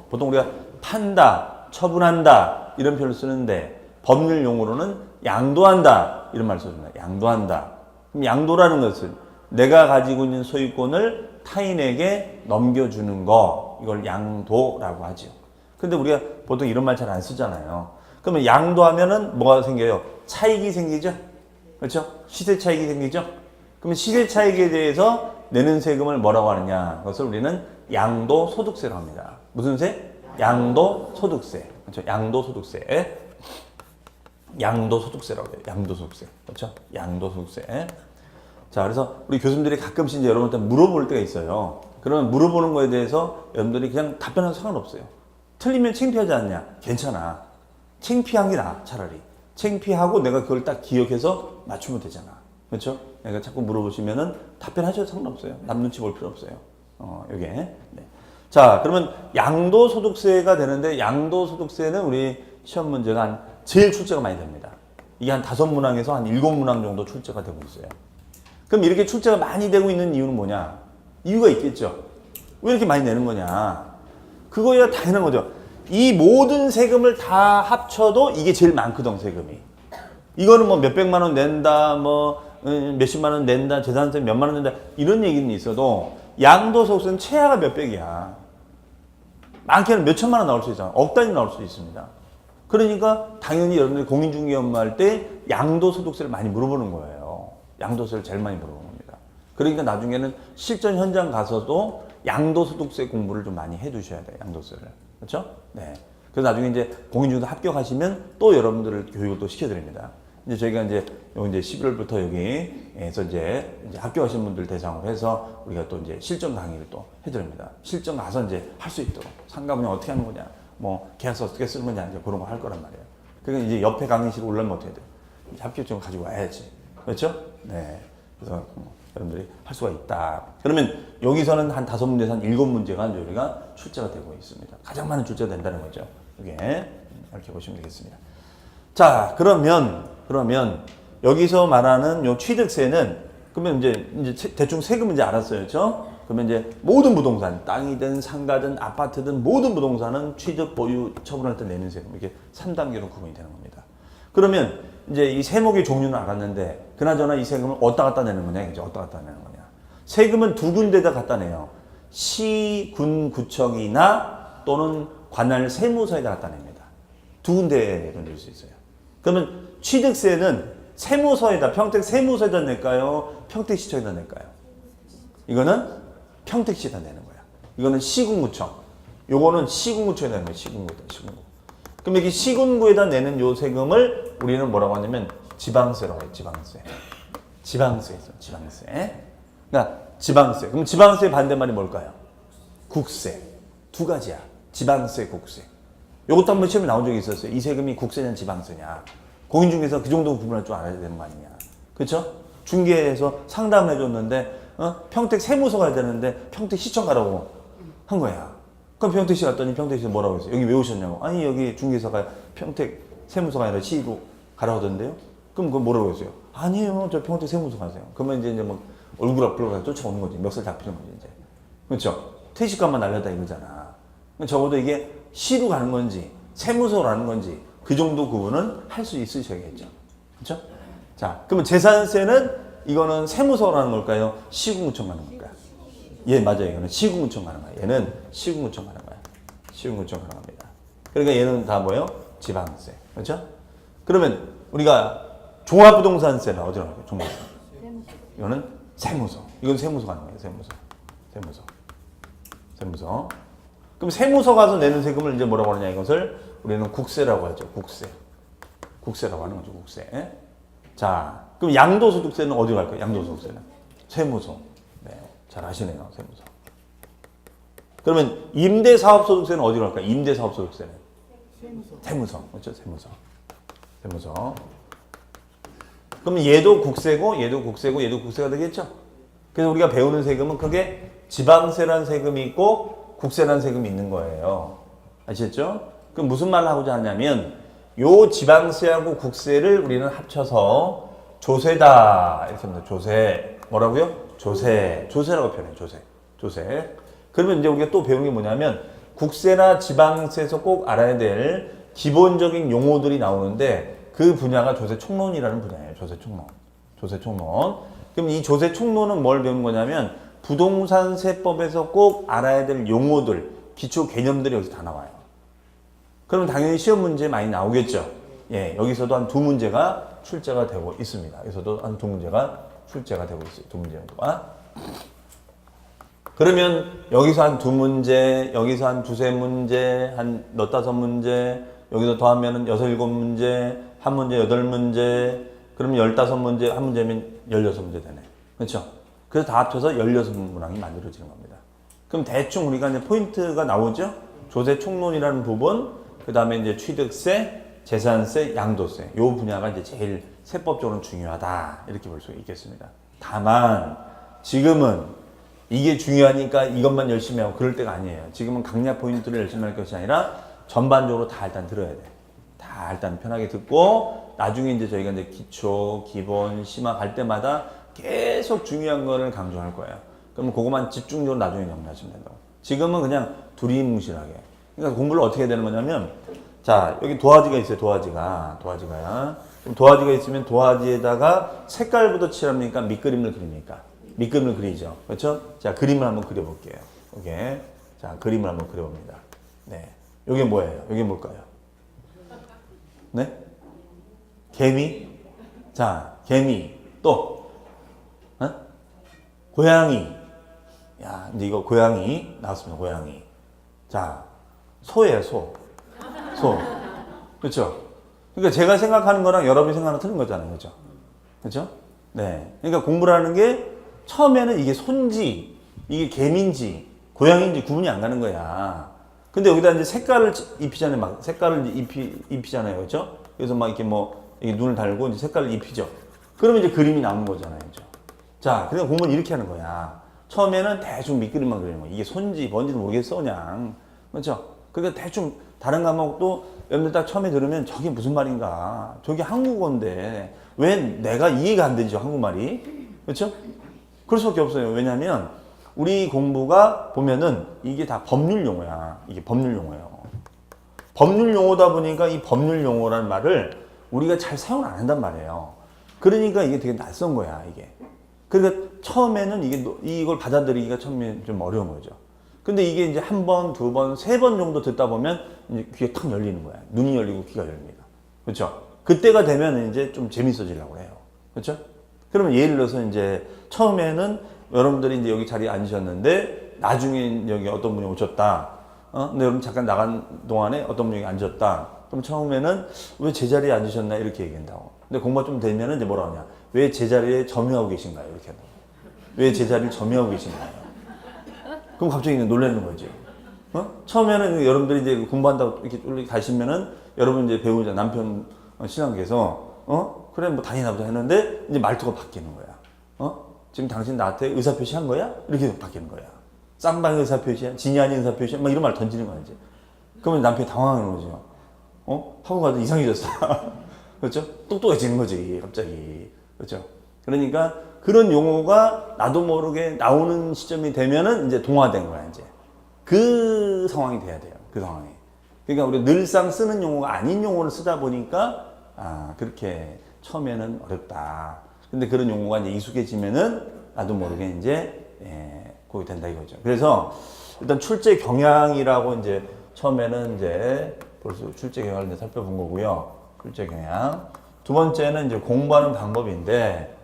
보통 우리가 판다, 처분한다 이런 표현을 쓰는데 법률 용어로는 양도한다 이런 말을 써줍니다. 양도한다. 그럼 양도라는 것은 내가 가지고 있는 소유권을 타인에게 넘겨주는 거 이걸 양도라고 하죠. 근데 우리가 보통 이런 말 잘 안 쓰잖아요. 그러면 양도하면은 뭐가 생겨요? 차익이 생기죠? 그렇죠? 시세 차익이 생기죠? 그러면 시세 차익에 대해서 내는 세금을 뭐라고 하느냐? 그것을 우리는 양도소득세라고 합니다. 무슨 세? 양도소득세. 그렇죠? 양도소득세. 양도소득세라고 해요. 양도소득세. 그렇죠? 양도소득세. 자, 그래서 우리 교수님들이 가끔씩 이제 여러분한테 물어볼 때가 있어요. 그러면 물어보는 거에 대해서 여러분들이 그냥 답변하는 상관없어요. 틀리면 창피하지 않냐? 괜찮아. 창피한 게 나아, 차라리. 창피하고 내가 그걸 딱 기억해서 맞추면 되잖아. 그렇죠? 그러니까 자꾸 물어보시면은 답변하셔도 상관없어요. 남 눈치 볼 필요 없어요. 요게. 네. 자, 그러면 양도소득세가 되는데 양도소득세는 우리 시험 문제가 제일 출제가 많이 됩니다. 이게 한 5문항에서 한 7문항 정도 출제가 되고 있어요. 그럼 이렇게 출제가 많이 되고 있는 이유는 뭐냐? 이유가 있겠죠. 왜 이렇게 많이 내는 거냐? 그거야 당연한 거죠. 이 모든 세금을 다 합쳐도 이게 제일 많거든, 세금이. 이거는 뭐 몇백만 원 낸다, 뭐 몇십만 원 낸다, 재산세 몇만 원 낸다 이런 얘기는 있어도 양도소득세는 최하가 몇백이야. 많게는 몇천만 원 나올 수 있잖아. 억 단위 나올 수 있습니다. 그러니까 당연히 여러분들이 공인중개업 할 때 양도소득세를 많이 물어보는 거예요. 양도세를 제일 많이 물어보는 겁니다. 그러니까 나중에는 실전 현장 가서도 양도소득세 공부를 좀 많이 해두셔야 돼요. 양도세를. 그렇죠? 네. 그래서 나중에 이제 공인중개사 합격하시면 또 여러분들을 교육을 또 시켜드립니다. 이제 저희가 이제 11월부터 여기에서 이제 합격하신 분들 대상으로 해서 우리가 또 이제 실전 강의를 또 해드립니다. 실전 가서 이제 할 수 있도록 상가분야 어떻게 하는 거냐, 뭐 계약서 어떻게 쓰는 거냐, 이제 그런 거 할 거란 말이에요. 그러니까 이제 옆에 강의실 올라면 어떻게 돼요? 합격증을 가지고 와야지. 그렇죠? 네. 그래서 여러분들이 할 수가 있다. 그러면 여기서는 한 5문제에서 한 7문제가 우리가 출제가 되고 있습니다. 가장 많은 출제가 된다는 거죠. 이게 이렇게 보시면 되겠습니다. 자, 그러면 여기서 말하는 요 취득세는 그러면 이제 대충 세금은 이제 알았어요. 그렇죠? 그러면 이제 모든 부동산, 땅이든 상가든 아파트든 모든 부동산은 취득 보유 처분할 때 내는 세금, 이게 3단계로 구분이 되는 겁니다. 그러면 이제 이 세목의 종류는 알았는데 그나저나 이 세금을 어디다 갖다 내는 거냐? 이제 어디다 갖다 내는 거냐? 세금은 두 군데다 갖다 내요. 시, 군, 구청이나 또는 관할 세무서에다 갖다 냅니다. 두 군데에 낼 수 있어요. 그러면 취득세는 세무서에다, 평택 세무서에다 낼까요? 평택시청에다 낼까요? 이거는 평택시에다 내는 거야. 이거는 시군구청. 요거는 시군구청에다 내는 거야. 시군구. 그럼 여기 시군구에다 내는 요 세금을 우리는 뭐라고 하냐면 지방세라고 해요. 지방세. 그러니까 지방세. 그럼 지방세의 반대말이 뭘까요? 국세. 두 가지야. 지방세, 국세. 요것도 한번 시험에 나온 적이 있었어요. 이 세금이 국세냐 지방세냐. 공인중개사 그 정도 구분할 줄 알아야 되는 거 아니냐. 그렇죠? 중개에서 상담을 해줬는데 평택 세무서 가야 되는데 평택시청 가라고 한 거야. 그럼 평택시 갔더니 평택시 뭐라고 했어요? 여기 왜 오셨냐고. 아니 여기 중개사가 평택 세무서가 아니라 시로 가라고 하던데요. 그럼 그건 뭐라고 했어요? 아니에요. 저 평택 세무서 가세요. 그러면 이제 뭐 얼굴 앞으로 쫓아오는 거지. 멱살 잡히는 거지 이제. 그렇죠? 퇴직감만 날렸다 이거잖아. 적어도 이게 시로 가는 건지 세무서로 가는 건지 그 정도 구분은 할 수 있으셔야겠죠. 그렇죠? 자, 그러면 재산세는 이거는 세무서로 하는 걸까요? 시군구청 가는 걸까요? 예, 맞아요. 이거는 시군구청 가는 거야. 얘는 시군구청 가는 거야. 시군구청 가는 겁니다. 그러니까 얘는 다 뭐예요? 지방세. 그렇죠? 그러면 우리가 종합부동산세는 어디로 갈까요? 종합부동산. 이거는 세무서. 이건 세무서 가는 거예요. 세무서. 그럼 세무서 가서 내는 세금을 이제 뭐라고 하느냐 이것을 우리는 국세라고 하죠. 국세라고 하는 거죠. 국세. 자, 그럼 양도소득세는 어디로 갈까요? 양도소득세는 세무서. 네, 잘 아시네요. 세무서. 그러면 임대사업소득세는 어디로 갈까요? 임대사업소득세는 세무서. 그렇죠? 세무서. 그럼 얘도 국세고 얘도 국세가 되겠죠? 그래서 우리가 배우는 세금은 크게 지방세라는 세금이 있고 국세라는 세금이 있는 거예요. 아시겠죠? 그럼 무슨 말을 하고자 하냐면 요 지방세하고 국세를 우리는 합쳐서 조세다 이렇게 합니다. 조세. 뭐라고요? 조세라고 표현해요. 조세. 그러면 이제 우리가 또 배우는 게 뭐냐면 국세나 지방세에서 꼭 알아야 될 기본적인 용어들이 나오는데 그 분야가 조세총론이라는 분야예요. 조세총론. 그럼 이 조세총론은 뭘 배우는 거냐면 부동산세법에서 꼭 알아야 될 용어들, 기초 개념들이 여기서 다 나와요. 그럼 당연히 시험 문제 많이 나오겠죠. 예, 여기서도 한 2문제가 출제가 되고 있습니다. 여기서도 한 2문제가 출제가 되고 있어요. 2문제 정도가. 그러면 여기서 한 2문제, 여기서 한 2-3문제, 한 4-5문제, 여기서 더하면은 6-7문제, 한 문제 8문제, 그러면 15문제, 한 문제면 16문제 되네. 그렇죠? 그래서 다 합쳐서 16문항이 만들어지는 겁니다. 그럼 대충 우리가 이제 포인트가 나오죠? 조세 총론이라는 부분, 그 다음에 이제 취득세, 재산세, 양도세. 요 분야가 이제 제일 세법적으로 중요하다. 이렇게 볼 수 있겠습니다. 다만, 지금은 이게 중요하니까 이것만 열심히 하고 그럴 때가 아니에요. 지금은 강약 포인트를 열심히 할 것이 아니라 전반적으로 다 일단 들어야 돼. 다 일단 편하게 듣고, 나중에 이제 저희가 이제 기초, 기본, 심화 갈 때마다 계속 중요한 거를 강조할 거예요. 그러면 그것만 집중적으로 나중에 정리하시면 된다고. 지금은 그냥 두리뭉실하게. 그러니까 공부를 어떻게 해야 되는 거냐면, 자, 여기 도화지가 있어요. 도화지가. 그럼 도화지가 있으면 도화지에다가 색깔부터 칠합니까? 밑그림을 그립니까? 밑그림을 그리죠. 그렇죠? 자, 그림을 한번 그려볼게요. 오케이. 자, 그림을 한번 그려봅니다. 네. 요게 뭐예요? 요게 뭘까요? 네? 개미? 자, 개미. 또, 고양이. 야, 이제 이거 고양이 나왔습니다. 고양이. 자, 소예요, 소. 소. 그렇죠? 그러니까 제가 생각하는 거랑 여러분이 생각하는 거 틀린 거잖아요. 그렇죠? 그렇죠? 네. 그러니까 공부를 하는 게 처음에는 이게 손지, 이게 개민지, 고양이인지 구분이 안 가는 거야. 근데 여기다 이제 색깔을 입히잖아요. 막 색깔을 입히잖아요. 그렇죠? 그래서 막 이렇게 뭐 이게 눈을 달고 이제 색깔을 입히죠. 그러면 이제 그림이 나오는 거잖아요. 그렇죠? 자, 그러니까 공부는 이렇게 하는 거야. 처음에는 대충 밑그림만 그리는 거야. 이게 손지 뭔지도 모르겠어 그냥. 그렇죠? 그러니까 대충 다른 과목도 여러분들 딱 처음에 들으면 저게 무슨 말인가. 저게 한국어인데 왜 내가 이해가 안 되죠, 한국말이. 그렇죠? 그럴 수밖에 없어요. 왜냐하면 우리 공부가 보면은 이게 다 법률 용어야. 이게 법률 용어예요. 법률 용어다 보니까 이 법률 용어라는 말을 우리가 잘 사용을 안 한단 말이에요. 그러니까 이게 되게 낯선 거야, 이게. 그러니까 처음에는 이걸 받아들이기가 처음에 좀 어려운 거죠. 근데 이게 이제 한 번, 두 번, 세 번 정도 듣다 보면 이제 귀가 탁 열리는 거야. 눈이 열리고 귀가 열립니다. 그렇죠? 그때가 되면 이제 좀 재밌어지려고 해요. 그렇죠? 그러면 예를 들어서 이제 처음에는 여러분들이 이제 여기 자리에 앉으셨는데 나중에 여기 어떤 분이 오셨다. 근데 여러분 잠깐 나간 동안에 어떤 분이 여기 앉았다. 그럼 처음에는 왜 제 자리에 앉으셨나 이렇게 얘기한다고. 근데 공부가 좀 되면은 이제 뭐라 하냐. 왜 제 자리에 점유하고 계신가요? 이렇게 한다고. 왜 제 자리를 점유하고 계신가요? 그럼 갑자기 놀라는 거지. 처음에는 여러분들이 이제 공부한다고 이렇게 가시면은 여러분 이제 배우자 남편 신랑께서 그래 뭐 다니나 보자 했는데 이제 말투가 바뀌는 거야. 지금 당신 나한테 의사표시 한 거야? 이렇게 바뀌는 거야. 쌍방의 의사표시야? 진이 아닌 의사표시야? 막 이런 말 던지는 거야 이제. 그러면 남편이 당황하는 거죠. 학원 가도 이상해졌어. 그렇죠? 똑똑해지는 거지 갑자기. 그렇죠? 그러니까 그런 용어가 나도 모르게 나오는 시점이 되면은 이제 동화된 거야 이제. 그 상황이 돼야 돼요. 그 상황이. 그러니까 우리 늘상 쓰는 용어가 아닌 용어를 쓰다 보니까 그렇게 처음에는 어렵다. 근데 그런 용어가 이제 익숙해지면은 나도 모르게 이제 그게 된다 이거죠. 그래서 일단 출제 경향이라고 이제 처음에는 이제 벌써 출제 경향을 이제 살펴본 거고요. 출제 경향. 두 번째는 이제 공부하는 방법인데,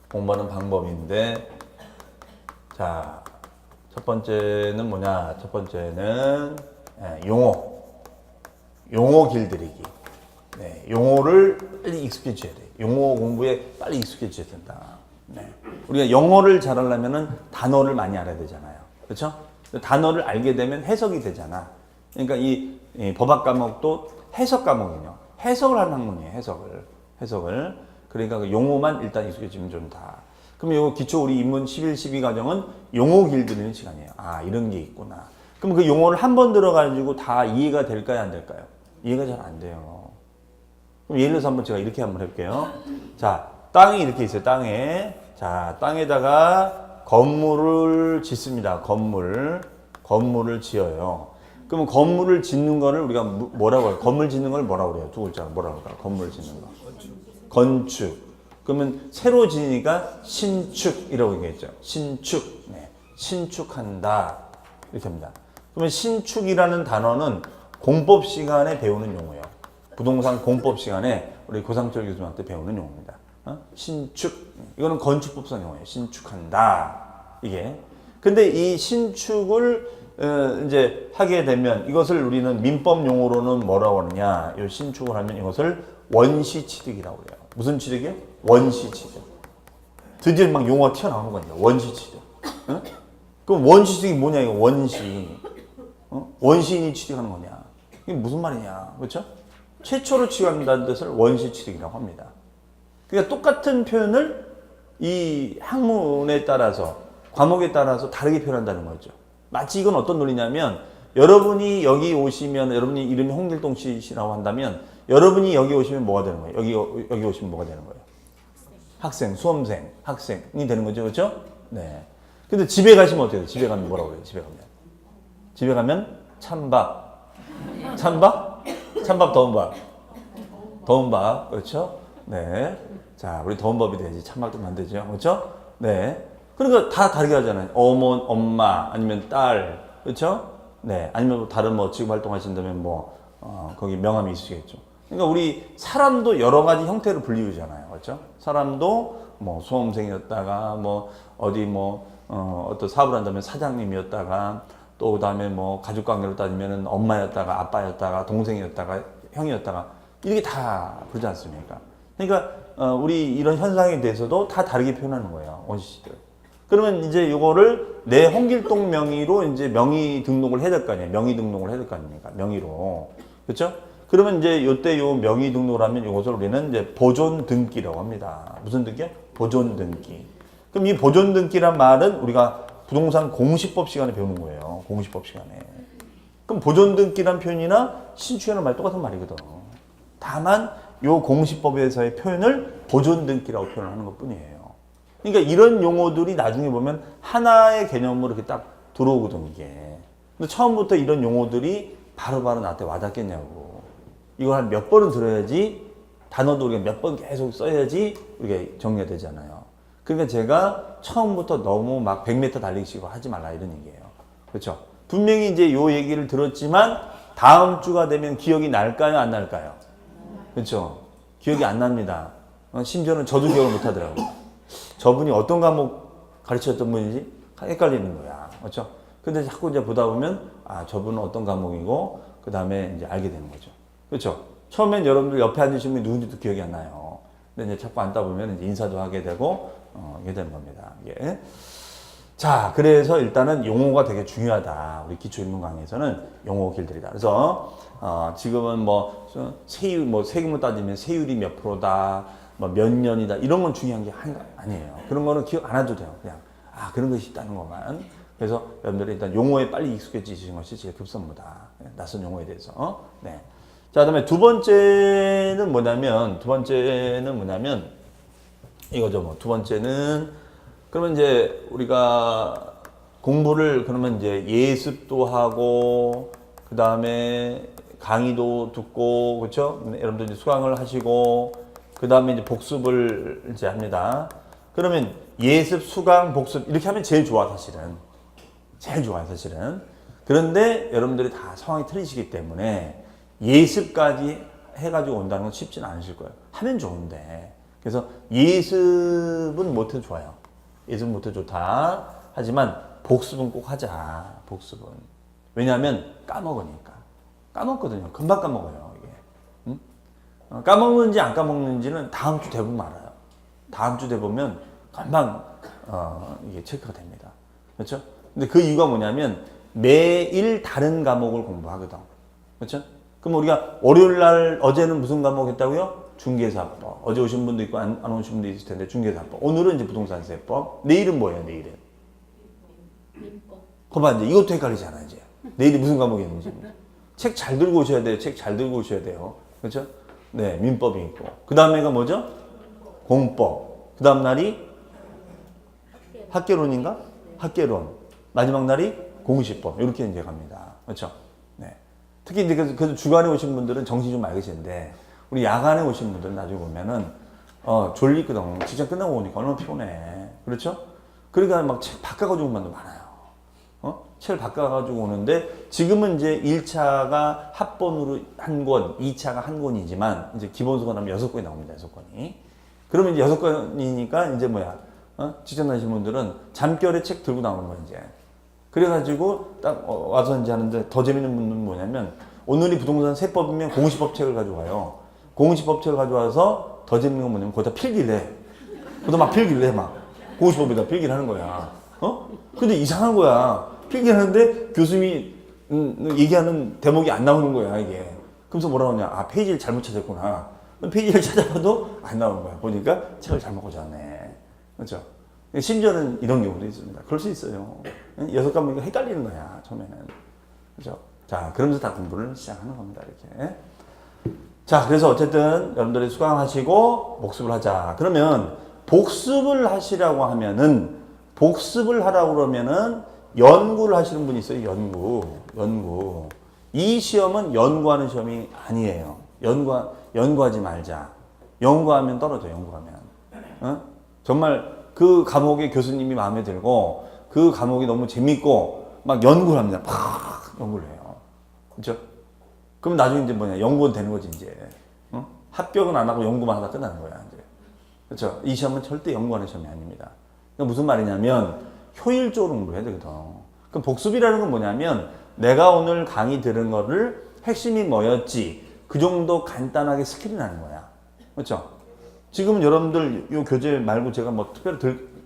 공부하는 방법인데, 자, 첫 번째는 뭐냐? 첫 번째는 용어 길들이기. 네, 용어를 빨리 익숙해져야 돼. 용어 공부에 빨리 익숙해져야 된다. 네. 우리가 영어를 잘하려면은 단어를 많이 알아야 되잖아요. 그렇죠? 단어를 알게 되면 해석이 되잖아. 그러니까 이 법학 과목도 해석 과목이에요. 해석을 하는 학문이에요. 해석을. 그러니까 그 용어만 일단 익숙해지면 좋다. 그럼 요 기초 우리 인문 11, 12 과정은 용어 길들이는 시간이에요. 이런 게 있구나. 그럼 그 용어를 한 번 들어가지고 다 이해가 될까요? 안 될까요? 이해가 잘 안 돼요. 그럼 예를 들어서 한번 제가 이렇게 한번 해볼게요. 자, 땅이 이렇게 있어요. 땅에. 자, 땅에다가 건물을 짓습니다. 건물을 지어요. 그러면 건물을 짓는 거를 우리가 뭐라고 해요? 건물 짓는 걸 뭐라고 그래요? 두 글자로 뭐라고 할까요? 건물을 짓는 거. 건축. 그러면 새로 지으니까 신축이라고 얘기했죠. 신축. 네. 신축한다. 이렇게 합니다. 그러면 신축이라는 단어는 공법 시간에 배우는 용어예요. 부동산 공법 시간에 우리 고상철 교수님한테 배우는 용어입니다. 신축. 이거는 건축법상 용어예요. 신축한다. 이게. 근데 이 신축을 이제 하게 되면 이것을 우리는 민법 용어로는 뭐라고 하느냐. 이 신축을 하면 이것을 원시취득이라고 그래요. 무슨 취득이요? 원시취득. 드디어 막 용어가 튀어나오는 거예요. 원시취득. 그럼 원시취득이 뭐냐 이거 원시. 원시인이 취득하는 거냐. 이게 무슨 말이냐. 그렇죠? 최초로 취득한다는 뜻을 원시취득이라고 합니다. 그러니까 똑같은 표현을 이 학문에 따라서 과목에 따라서 다르게 표현한다는 거죠. 마치 이건 어떤 논리냐면 여러분이 여기 오시면 여러분이 이름이 홍길동 씨라고 한다면 여러분이 여기 오시면 뭐가 되는 거예요? 여기 오시면 뭐가 되는 거예요? 학생, 수험생, 학생이 되는 거죠. 그렇죠? 네. 근데 집에 가시면 어때요? 집에 가면 뭐라고 그래요? 집에 가면 찬밥. 찬밥? 찬밥 더운 밥. 더운 밥. 그렇죠? 네. 자, 우리 더운 밥이 돼야지 찬밥도 만들죠. 그렇죠? 네. 그러니까 다 다르게 하잖아요. 엄마, 아니면 딸. 그렇죠? 네. 아니면 다른 지금 활동하신다면 거기 명함이 있으시겠죠. 그러니까 우리 사람도 여러 가지 형태로 분류잖아요. 그렇죠? 사람도 뭐 수험생이었다가 뭐 어디 뭐 어떤 사업을 한다면 사장님이었다가 또 그다음에 뭐 가족 관계로 따지면은 엄마였다가 아빠였다가 동생이었다가 형이었다가 이렇게 다 그러지 않습니까? 그러니까 우리 이런 현상에 대해서도 다 다르게 표현하는 거예요. 원시시대. 그러면 이제 이거를 내 홍길동 명의로 이제 명의 등록을 해야 될 거 아니에요. 명의 등록을 해야 될 거 아닙니까? 명의로. 그렇죠? 그러면 이제 요때 요 명의 등록을 하면 이것을 우리는 이제 보존 등기라고 합니다. 무슨 등기요? 보존 등기. 그럼 이 보존 등기란 말은 우리가 부동산 공시법 시간에 배우는 거예요. 공시법 시간에. 그럼 보존 등기란 표현이나 신축이라는 말 똑같은 말이거든. 다만 요 공시법에서의 표현을 보존 등기라고 표현하는 것뿐이에요. 그러니까 이런 용어들이 나중에 보면 하나의 개념으로 이렇게 딱 들어오거든 이게. 근데 처음부터 이런 용어들이 바로바로 나한테 와닿겠냐고. 이걸 한 몇 번은 들어야지 단어도 우리가 몇 번 계속 써야지 우리가 정리가 되잖아요. 그러니까 제가 처음부터 너무 막 100m 달리기식으로 하지 말라 이런 얘기예요. 그렇죠? 분명히 이제 요 얘기를 들었지만 다음 주가 되면 기억이 날까요? 안 날까요? 그렇죠? 기억이 안 납니다. 심지어는 저도 기억을 못 하더라고요. 저분이 어떤 과목 가르쳤던 분인지 헷갈리는 거야. 그렇죠? 근데 자꾸 이제 보다 보면 아, 저분은 어떤 과목이고 그 다음에 이제 알게 되는 거죠. 그렇죠? 처음엔 여러분들 옆에 앉으신 분이 누군지도 기억이 안 나요. 근데 이제 자꾸 앉다 보면 이제 인사도 하게 되고 이게 되는 겁니다. 예. 자, 그래서 일단은 용어가 되게 중요하다. 우리 기초인문 강의에서는 용어 길들이다. 그래서 지금은 뭐 세율, 뭐 세금을 따지면 세율이 몇 프로다, 뭐 몇 년이다 이런 건 중요한 게 아니에요. 그런 거는 기억 안 해도 돼요. 그냥 그런 것이 있다는 것만. 그래서 여러분들이 일단 용어에 빨리 익숙해지시는 것이 제일 급선무다. 낯선 용어에 대해서. 네. 자, 그다음에 두 번째는 뭐냐면 이거죠. 뭐 두 번째는 그러면 이제 우리가 공부를 그러면 이제 예습도 하고 그 다음에 강의도 듣고 그렇죠? 여러분들 이제 수강을 하시고 그 다음에 이제 복습을 이제 합니다. 그러면 예습, 수강, 복습 이렇게 하면 제일 좋아 사실은. 제일 좋아요 사실은. 그런데 여러분들이 다 상황이 틀리시기 때문에 예습까지 해가지고 온다는 건 쉽지는 않으실 거예요. 하면 좋은데. 그래서 예습은 못해도 좋아요. 예습은 못해도 좋다. 하지만 복습은 꼭 하자. 복습은. 왜냐하면 까먹으니까. 까먹거든요. 금방 까먹어요. 이게. 응? 까먹는지 안 까먹는지는 다음 주 대부분 알아요. 다음 주 되보면 금방 이게 체크가 됩니다. 그렇죠? 근데 그 이유가 뭐냐면 매일 다른 과목을 공부하거든. 그렇죠? 그럼 우리가 월요일 날 어제는 무슨 과목 했다고요? 중개사법. 어제 오신 분도 있고 안 오신 분도 있을 텐데 중개사법. 오늘은 이제 부동산세법. 내일은 뭐예요? 내일은? 민법. 거봐 이제 이것도 헷갈리잖아 이제. 내일이 무슨 과목이었는지. 책 잘 들고 오셔야 돼요. 책 잘 들고 오셔야 돼요. 그렇죠? 네, 민법이 있고. 그 다음에가 뭐죠? 공법. 그 다음 날이 학개론인가? 학개론. 마지막 날이 공시법. 이렇게 이제 갑니다. 그렇죠? 네. 특히 이제 그래서 주간에 오신 분들은 정신 좀 알겠는데 우리 야간에 오신 분들은 나중에 보면은 졸리거든. 직장 끝나고 오니까 얼마나 피곤해. 그렇죠? 그러니까 막 책 바꿔가지고 오는 분도 많아요. 책을 바꿔가지고 오는데 지금은 이제 1차가 합본으로 한 권, 2차가 한 권이지만 이제 기본수가 나면 6권이 나옵니다. 6권이. 그러면 이제 6권이니까 이제 뭐야? 직장 다니시는 분들은 잠결에 책 들고 나오는 거야 이제. 그래가지고 딱 와서 이제 하는데 더 재밌는 분은 뭐냐면 오늘이 부동산 세법이면 공시법 책을 가져와요. 공시법 책을 가져와서 더 재밌는 건 뭐냐면 거기다 필기를 해. 거기다 막 필기를 해 막. 공시법에다 필기를 하는 거야. 근데 이상한 거야. 필기를 하는데 교수님이 얘기하는 대목이 안 나오는 거야 이게. 그래서 뭐라고 하냐. 페이지를 잘못 찾았구나. 페이지를 찾아봐도 안 나오는 거야. 보니까 책을 잘못 가져왔네. 그렇죠? 심지어는 이런 경우도 있습니다. 그럴 수 있어요. 6과목이 헷갈리는 거야, 처음에는. 그죠? 자, 그러면서 다 공부를 시작하는 겁니다, 이렇게. 자, 그래서 어쨌든 여러분들이 수강하시고 복습을 하자. 그러면 복습을 하시라고 하면은, 복습을 하라고 그러면은 연구를 하시는 분이 있어요, 연구. 이 시험은 연구하는 시험이 아니에요. 연구하지 말자. 연구하면 떨어져, 연구하면. 정말 그 과목의 교수님이 마음에 들고 그 과목이 너무 재밌고 막 연구를 합니다. 팍 연구를 해요. 그렇죠? 그럼 나중에 이제 뭐냐 연구원 되는 거지 이제. 합격은 안 하고 연구만 하다 끝나는 거야. 이제. 그렇죠? 이 시험은 절대 연구하는 시험이 아닙니다. 그러니까 무슨 말이냐면 효율적으로 공부해야 되거든. 그럼 복습이라는 건 뭐냐면 내가 오늘 강의 들은 거를 핵심이 뭐였지 그 정도 간단하게 스킬이 나는 거야. 그렇죠? 지금은 여러분들 이 교재 말고 제가 뭐 특별히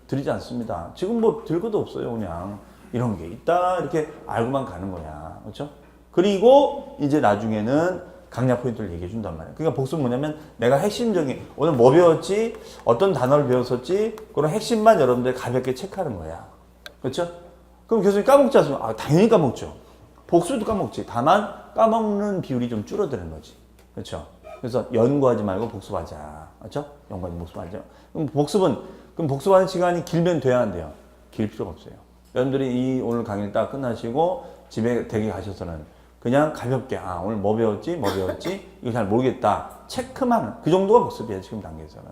드리지 않습니다. 지금 뭐 들 것도 없어요. 그냥 이런 게 있다 이렇게 알고만 가는 거야. 그렇죠? 그리고 이제 나중에는 강약 포인트를 얘기해 준단 말이야. 그러니까 복습은 뭐냐면 내가 핵심적인 오늘 뭐 배웠지 어떤 단어를 배웠었지 그런 핵심만 여러분들 가볍게 체크하는 거야. 그렇죠? 그럼 교수님 까먹지 않습니까? 아, 당연히 까먹죠. 복습도 까먹지. 다만 까먹는 비율이 좀 줄어드는 거지. 그렇죠? 그래서 연구하지 말고 복습하자. 그렇죠? 연구하지 복습하자. 그럼 복습하는 시간이 길면 돼야 안 돼요? 길 필요가 없어요. 여러분들이 이 오늘 강의를 딱 끝나시고 집에 댁에 가셔서는 그냥 가볍게 오늘 뭐 배웠지 이거 잘 모르겠다 체크만 그 정도가 복습이에요. 지금 단계에서는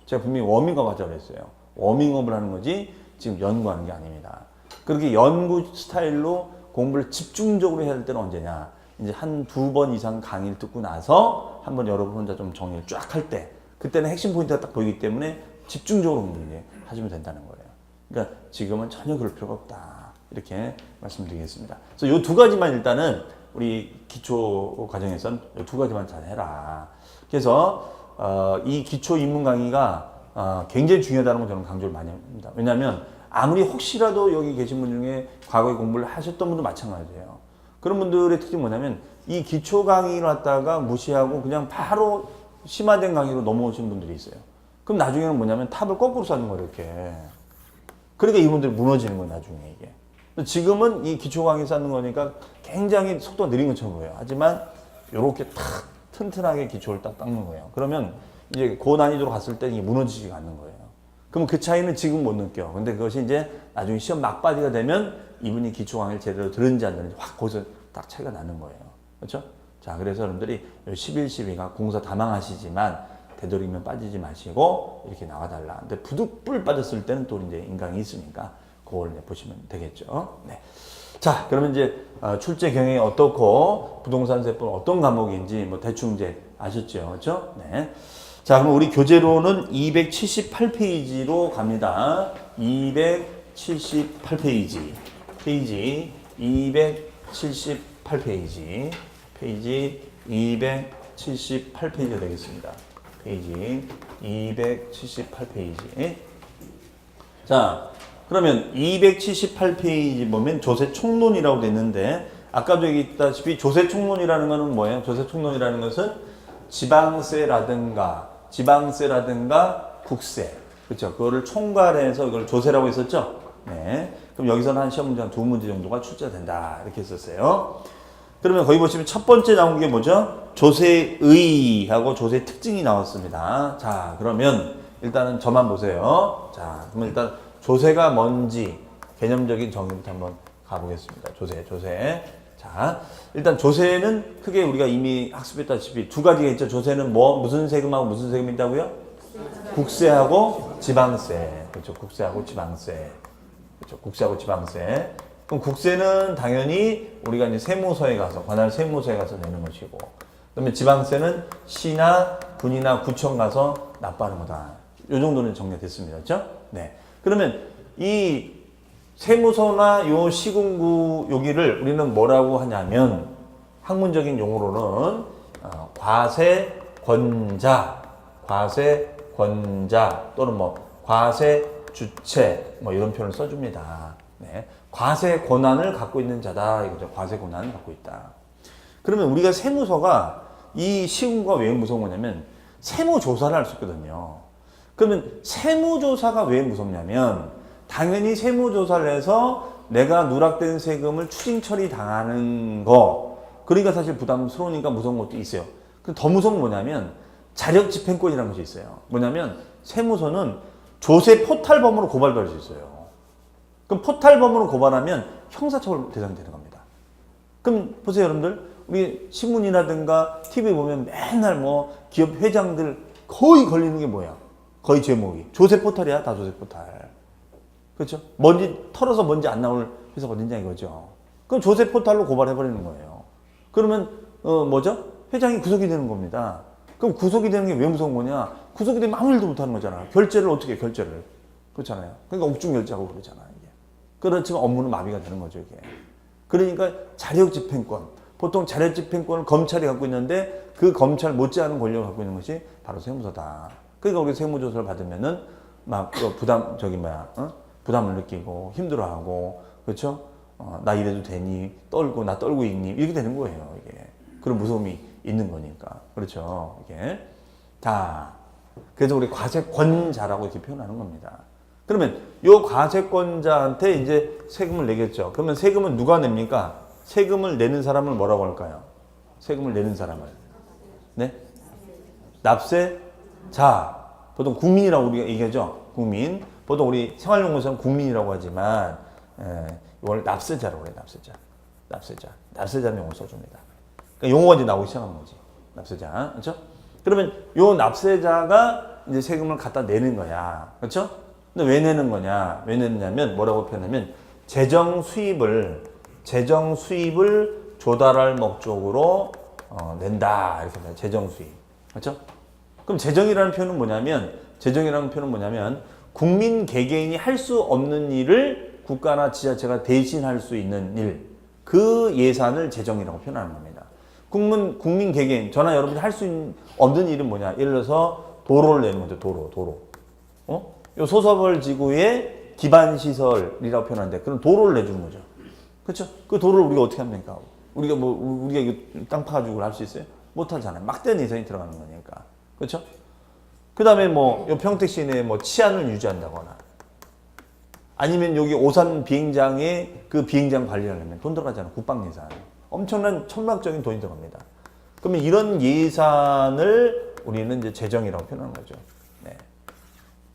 제가 분명히 워밍업 하자고 그랬어요. 워밍업을 하는 거지 지금 연구하는 게 아닙니다. 그렇게 연구 스타일로 공부를 집중적으로 해야 될 때는 언제냐 이제 한 2번 이상 강의를 듣고 나서 한번 여러분 혼자 좀 정리를 쫙 할 때 그때는 핵심 포인트가 딱 보이기 때문에 집중적으로 공부 이제 하시면 된다는 거예요. 그러니까 지금은 전혀 그럴 필요가 없다 이렇게 말씀드리겠습니다. 그래서 이 두 가지만 일단은 우리 기초 과정에선 이 두 가지만 잘 해라. 그래서 이 기초 입문 강의가 굉장히 중요하다는 걸 저는 강조를 많이 합니다. 왜냐하면 아무리 혹시라도 여기 계신 분 중에 과거에 공부를 하셨던 분도 마찬가지예요. 그런 분들의 특징이 뭐냐면 이 기초 강의를 갖다가 무시하고 그냥 바로 심화된 강의로 넘어오신 분들이 있어요. 그럼 나중에는 뭐냐면 탑을 거꾸로 쌓는 거예요, 이렇게. 그러니까 이분들이 무너지는 거예요, 나중에 이게. 지금은 이 기초 강의 쌓는 거니까 굉장히 속도가 느린 것처럼 보여요. 하지만 이렇게 탁 튼튼하게 기초를 딱 닦는 거예요. 그러면 이제 고난이도로 갔을 때 이게 무너지지가 않는 거예요. 그럼 그 차이는 지금 못 느껴. 근데 그것이 이제 나중에 시험 막바지가 되면 이분이 기초 강의를 제대로 들은지 안 들은지 확 거기서 딱 차이가 나는 거예요. 그렇죠? 자, 그래서 여러분들이 11.12가 공사 다 망하시지만 되도록이면 빠지지 마시고 이렇게 나와달라. 근데 부득불 빠졌을 때는 또 이제 인강이 있으니까 그걸 보시면 되겠죠. 네. 자, 그러면 이제 출제 경영이 어떻고 부동산 세법 어떤 과목인지 뭐 대충 이제 아셨죠, 그렇죠? 네. 자, 그럼 우리 교재로는 278페이지로 갑니다. 278페이지, 페이지 278페이지, 페이지 278페이지가 되겠습니다. 페이지 278페이지. 자, 그러면 278페이지 보면 조세 총론이라고 돼 있는데 아까도 얘기했다시피 조세 총론이라는 것은 뭐예요? 조세 총론이라는 것은 지방세라든가 국세, 그렇죠? 그거를 총괄해서 이걸 조세라고 했었죠? 네. 그럼 여기서는 한 시험 문제 한 2문제 정도가 출제된다 이렇게 했었어요. 그러면 거기 보시면 첫 번째 나온 게 뭐죠? 조세의하고 조세 특징이 나왔습니다. 자, 그러면 일단은 저만 보세요. 자, 그러면 일단 조세가 뭔지 개념적인 정의부터 한번 가보겠습니다. 조세. 자, 일단 조세는 크게 우리가 이미 학습했다시피 두 가지가 있죠. 조세는 무슨 세금하고 무슨 세금이 있다고요? 국세하고 지방세. 그렇죠. 국세하고 지방세. 그렇죠. 국세하고 지방세. 그럼 국세는 당연히 우리가 이제 세무서에 가서, 관할 세무서에 가서 내는 것이고, 그다음에 지방세는 시나 군이나 구청 가서 납부하는 거다. 이 정도는 정리됐습니다. 그렇죠? 네. 그러면 이 세무서나 요 시군구 여기를 우리는 뭐라고 하냐면 학문적인 용어로는 과세권자 또는 뭐 과세주체 뭐 이런 표현을 써줍니다. 네. 과세 권한을 갖고 있는 자다 이거죠. 과세 권한을 갖고 있다. 그러면 우리가 세무서가 이 시군구가 왜 무서운 거냐면 세무조사를 할 수 있거든요. 그러면 세무조사가 왜 무섭냐면 당연히 세무조사를 해서 내가 누락된 세금을 추징 처리 당하는 거 그러니까 사실 부담스러우니까 무서운 것도 있어요. 더 무서운 건 뭐냐면 자력집행권이라는 것이 있어요. 뭐냐면 세무서는 조세 포탈범으로 고발받을 수 있어요. 그럼 포탈범으로 고발하면 형사처벌 대상이 되는 겁니다. 그럼 보세요 여러분들 우리 신문이라든가 TV 보면 맨날 뭐 기업 회장들 거의 걸리는 게 뭐야? 거의 제목이 조세 포탈이야. 다 조세 포탈. 그렇죠? 털어서 먼지 안 나올 회사가 어딨냐 이거죠. 그럼 조세 포탈로 고발해버리는 거예요. 그러면 뭐죠? 회장이 구속이 되는 겁니다. 그럼 구속이 되는 게 왜 무서운 거냐? 구속이 되면 아무 일도 못하는 거잖아. 결제를 어떻게 해, 결제를. 그렇잖아요. 그러니까 옥중 결제하고 그러잖아, 이게. 그렇지만 업무는 마비가 되는 거죠, 이게. 그러니까 자력집행권. 보통 자력집행권을 검찰이 갖고 있는데 그 검찰 못지않은 권력을 갖고 있는 것이 바로 세무서다. 그러니까 우리 세무조사를 받으면은 막 부담을 느끼고 힘들어하고, 그렇죠? 나 이래도 되니? 떨고, 나 떨고 있니? 이렇게 되는 거예요, 이게. 그런 무서움이 있는 거니까. 그렇죠, 이게. 자, 그래서 우리 과세권자라고 이렇게 표현하는 겁니다. 그러면 요 과세권자한테 이제 세금을 내겠죠. 그러면 세금은 누가 냅니까? 세금을 내는 사람을 뭐라고 할까요? 세금을 내는 사람을. 네? 납세자. 보통 국민이라고 우리가 얘기하죠. 국민. 보통 우리 생활용어에서는 국민이라고 하지만, 이걸 납세자라고 해요. 납세자. 납세자는 용어 써줍니다. 그러니까 용어가 이제 나오기 시작한 거지. 납세자. 그렇죠? 그러면 요 납세자가 이제 세금을 갖다 내는 거야. 그렇죠? 근데 왜 내는 거냐? 왜 내느냐면 뭐라고 표현하면 재정 수입을 조달할 목적으로 낸다. 이렇게 합니다. 재정 수입. 그렇죠? 그럼 재정이라는 표현은 뭐냐면 국민 개개인이 할 수 없는 일을 국가나 지자체가 대신할 수 있는 일, 그 예산을 재정이라고 표현하는 겁니다. 국민 개개인, 저나 여러분이 할 수 없는 일은 뭐냐? 예를 들어서 도로를 내는 거죠. 도로. 요 소서벌 지구의 기반 시설이라고 표현하는데, 그럼 도로를 내주는 거죠. 그렇죠? 그 도로를 우리가 어떻게 합니까? 우리가 이거 땅 파가지고 할 수 있어요? 못 하잖아요. 막대한 예산이 들어가는 거니까. 그렇죠? 그 다음에 요 평택 시내에 치안을 유지한다거나, 아니면 여기 오산 비행장에 그 비행장 관리를 하려면 돈 들어가잖아요. 국방 예산. 엄청난 천문학적인 돈이 들어갑니다. 그러면 이런 예산을 우리는 이제 재정이라고 표현하는 거죠. 네.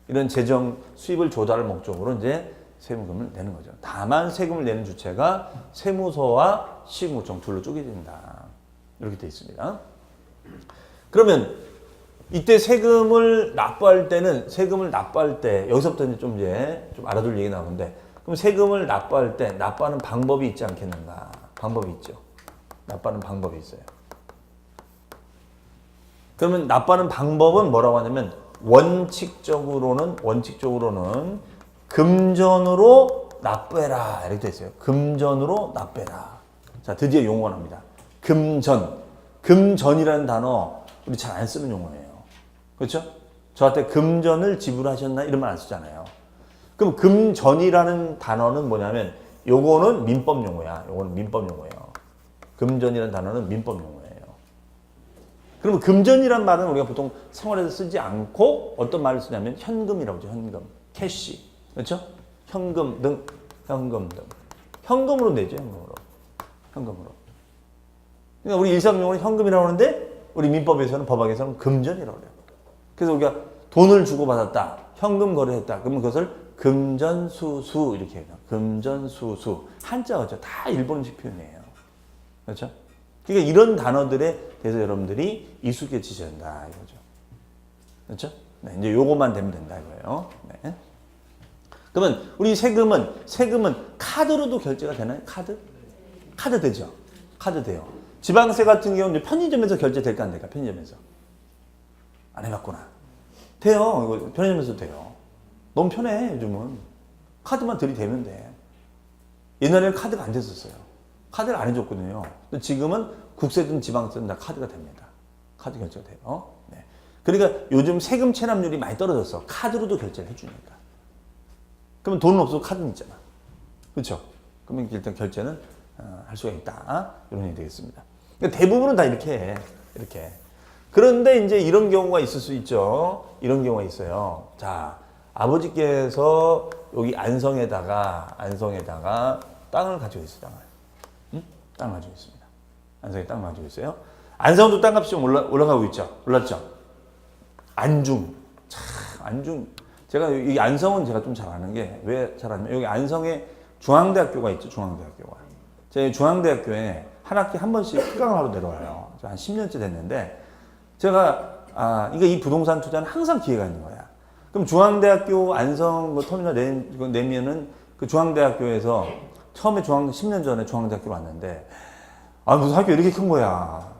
이런 재정 수입을 조달할 목적으로 이제 세금을 내는 거죠. 다만 세금을 내는 주체가 세무서와 시군구청 둘로 쪼개진다. 이렇게 되어 있습니다. 그러면 이때 세금을 납부할 때 여기서부터 이제 좀 알아둘 얘기 나오는데, 그럼 세금을 납부할 때 납부하는 방법이 있지 않겠는가? 방법이 있죠. 납부하는 방법이 있어요. 그러면 납부하는 방법은 뭐라고 하냐면 원칙적으로는 금전으로 납부해라 이렇게 돼 있어요. 금전으로 납부해라. 자, 드디어 용어가 나옵니다. 금전이라는 단어 우리 잘 안 쓰는 용어예요. 그렇죠? 저한테 금전을 지불하셨나 이런 말 안 쓰잖아요. 그럼 금전이라는 단어는 뭐냐면 요거는 민법 용어야. 요거는 민법 용어예요. 금전이라는 단어는 민법 용어예요. 그러면 금전이란 말은 우리가 보통 생활에서 쓰지 않고 어떤 말을 쓰냐면 현금이라고 하죠. 현금, 캐시, 그렇죠? 현금 등. 현금으로 내죠. 현금으로. 그러니까 우리 일상용어는 현금이라고 하는데 우리 민법에서는, 법학에서는 금전이라고 해요. 그래서 우리가 돈을 주고받았다, 현금 거래했다, 그러면 그것을 금전수수 이렇게 해요. 금전수수. 한자어죠. 다 일본식 표현이에요. 그렇죠? 그러니까 이런 단어들에 대해서 여러분들이 익숙해지셔야 된다 이거죠. 그렇죠? 네, 이제 요것만 되면 된다 이거예요. 네. 그러면 우리 세금은 카드로도 결제가 되나요? 카드 되죠? 카드 돼요. 지방세 같은 경우는 편의점에서 결제될까 안 될까? 편의점에서. 안 해봤구나. 돼요. 이거 편의점에서 돼요. 너무 편해 요즘은. 카드만 들이대면 돼. 옛날에는 카드가 안 됐었어요. 카드를 안 해줬거든요. 근데 지금은 국세든 지방세든 다 카드가 됩니다. 카드 결제가 돼요. 네. 그러니까 요즘 세금 체납률이 많이 떨어졌어. 카드로도 결제를 해주니까. 그러면 돈은 없어도 카드는 있잖아. 그렇죠? 그러면 일단 결제는 할 수가 있다. 이런 얘기 되겠습니다. 그러니까 대부분은 다 이렇게 해. 이렇게. 그런데 이제 이런 경우가 있을 수 있죠. 이런 경우가 있어요. 자, 아버지께서 여기 안성에다가 땅을 가지고 있어요. 땅을 가지고 있습니다. 안성에 땅을 가지고 있어요. 안성도 땅값이 좀 올라가고 있죠. 올랐죠. 안중. 제가 이 안성은 제가 좀 잘 아는 게 왜 잘 아냐면 여기 안성에 중앙대학교가 있죠. 중앙대학교가. 제가 중앙대학교에 한 학기 한 번씩 특강을 하러 내려와요. 한 10년째 됐는데 제가 이 부동산 투자는 항상 기회가 있는 거야. 그럼 중앙대학교 안성 터미널 내면은 그 중앙대학교에서 처음에 10년 전에 중앙대학교 왔는데 무슨 학교 이렇게 큰 거야.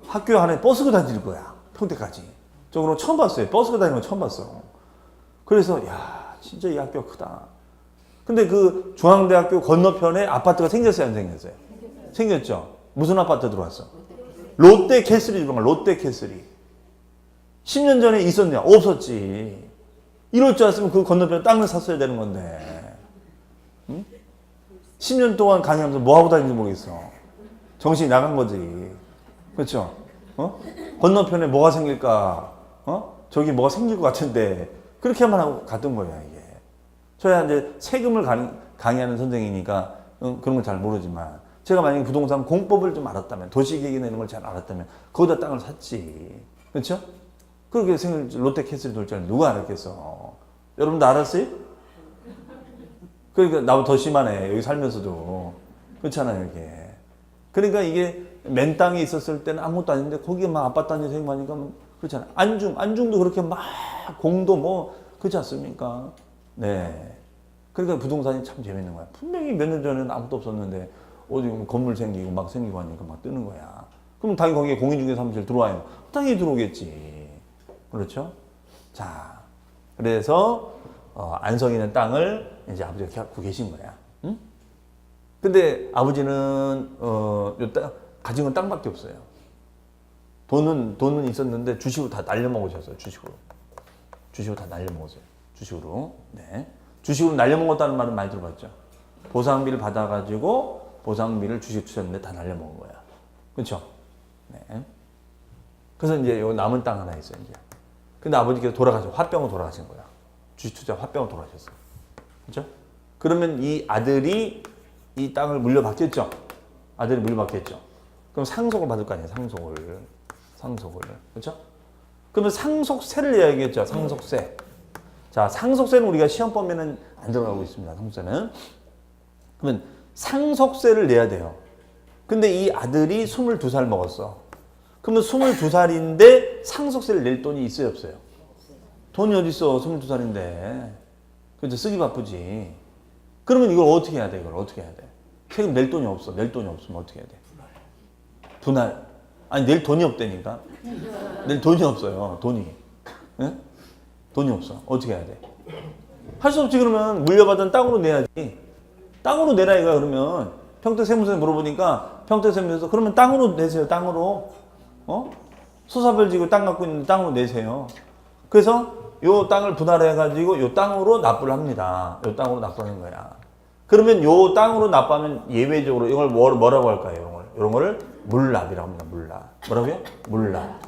학교 안에 버스가 다닐 거야. 평택까지. 저 그런 거 처음 봤어요. 버스가 다니는 거 처음 봤어. 그래서 야 진짜 이 학교가 크다. 근데 그 중앙대학교 건너편에 아파트가 생겼어요, 안 생겼어요? 생겼죠. 무슨 아파트 들어왔어? 롯데캐슬이 들어간 거야. 롯데캐슬이. 10년 전에 있었냐? 없었지. 이럴 줄 알았으면 그 건너편에 땅을 샀어야 되는 건데. 응? 10년 동안 강의하면서 뭐 하고 다니는지 모르겠어. 정신이 나간 거지. 그렇죠? 건너편에 뭐가 생길까? 저기 뭐가 생길 것 같은데. 그렇게만 하고 갔던 거야, 이게. 저야 이제 세금을 강의하는 선생이니까 그런 건 잘 모르지만 제가 만약에 부동산 공법을 좀 알았다면 도시계획이나 이런 걸 잘 알았다면 거기다 땅을 샀지. 그렇죠? 그렇게 롯데캐슬이 돌 줄 누가 알았겠어. 여러분도 알았어요? 그러니까 나보다 더 심하네. 여기 살면서도. 그렇잖아요, 이게. 그러니까 이게 맨 땅에 있었을 때는 아무것도 아닌데 거기에 막 아파트 단지 생기니까 그렇잖아요. 안중도 그렇게 막 공도 뭐 그렇지 않습니까? 네. 그러니까 부동산이 참 재밌는 거야. 분명히 몇 년 전에는 아무것도 없었는데 어디 건물 생기고 막 생기고 하니까 막 뜨는 거야. 그럼 당연히 거기에 공인중개 사무실 들어와요. 당연히 들어오겠지. 그렇죠? 자, 그래서 안성에 있는 땅을 이제 아버지가 갖고 계신 거야. 응? 근데 아버지는 가진 건 땅밖에 없어요. 돈은 있었는데 주식으로 다 날려먹으셨어요. 주식으로 다 날려먹었어요. 주식으로. 네. 주식으로 날려먹었다는 말은 많이 들어봤죠. 보상비를 받아가지고 보상비를 주식 투자했는데 다 날려먹은 거야. 그렇죠? 네. 그래서 이제 요 남은 땅 하나 있어요. 이제. 근데 아버지께서 화병으로 돌아가신 거야. 주식 투자 화병으로 돌아가셨어요. 그렇죠? 그러면 이 아들이 이 땅을 물려받겠죠. 아들이 물려받겠죠. 그럼 상속을 받을 거 아니에요. 상속을. 그렇죠? 그러면 상속세를 내야겠죠. 상속세. 자, 상속세는 우리가 시험 보면은 안 들어가고 있습니다. 상속세는. 그러면 상속세를 내야 돼요. 근데 이 아들이 22살 먹었어. 그러면 22살인데 상속세를 낼 돈이 있어요, 없어요? 돈이 어디 있어? 22살인데. 그죠? 쓰기 바쁘지. 그러면 이걸 어떻게 해야 돼? 세금 낼 돈이 없어. 낼 돈이 없으면 어떻게 해야 돼? 분할. 아니, 낼 돈이 없다니까. 낼 돈이 없어요. 돈이. 응? 돈이 없어. 어떻게 해야 돼? 할 수 없지. 그러면 물려받은 땅으로 내야지. 땅으로 내라 이거야. 그러면 평택세무서에 물어보니까 평택세무서에서 그러면 땅으로 내세요. 땅으로. 수사별 지구 땅 갖고 있는데 땅으로 내세요. 그래서 요 땅을 분할해가지고 요 땅으로 납부를 합니다. 요 땅으로 납부하는 거야. 그러면 요 땅으로 납부하면 예외적으로 이걸 뭐라고 할까요? 이런 거를 물납이라고 합니다. 물납. 뭐라고요? 물납.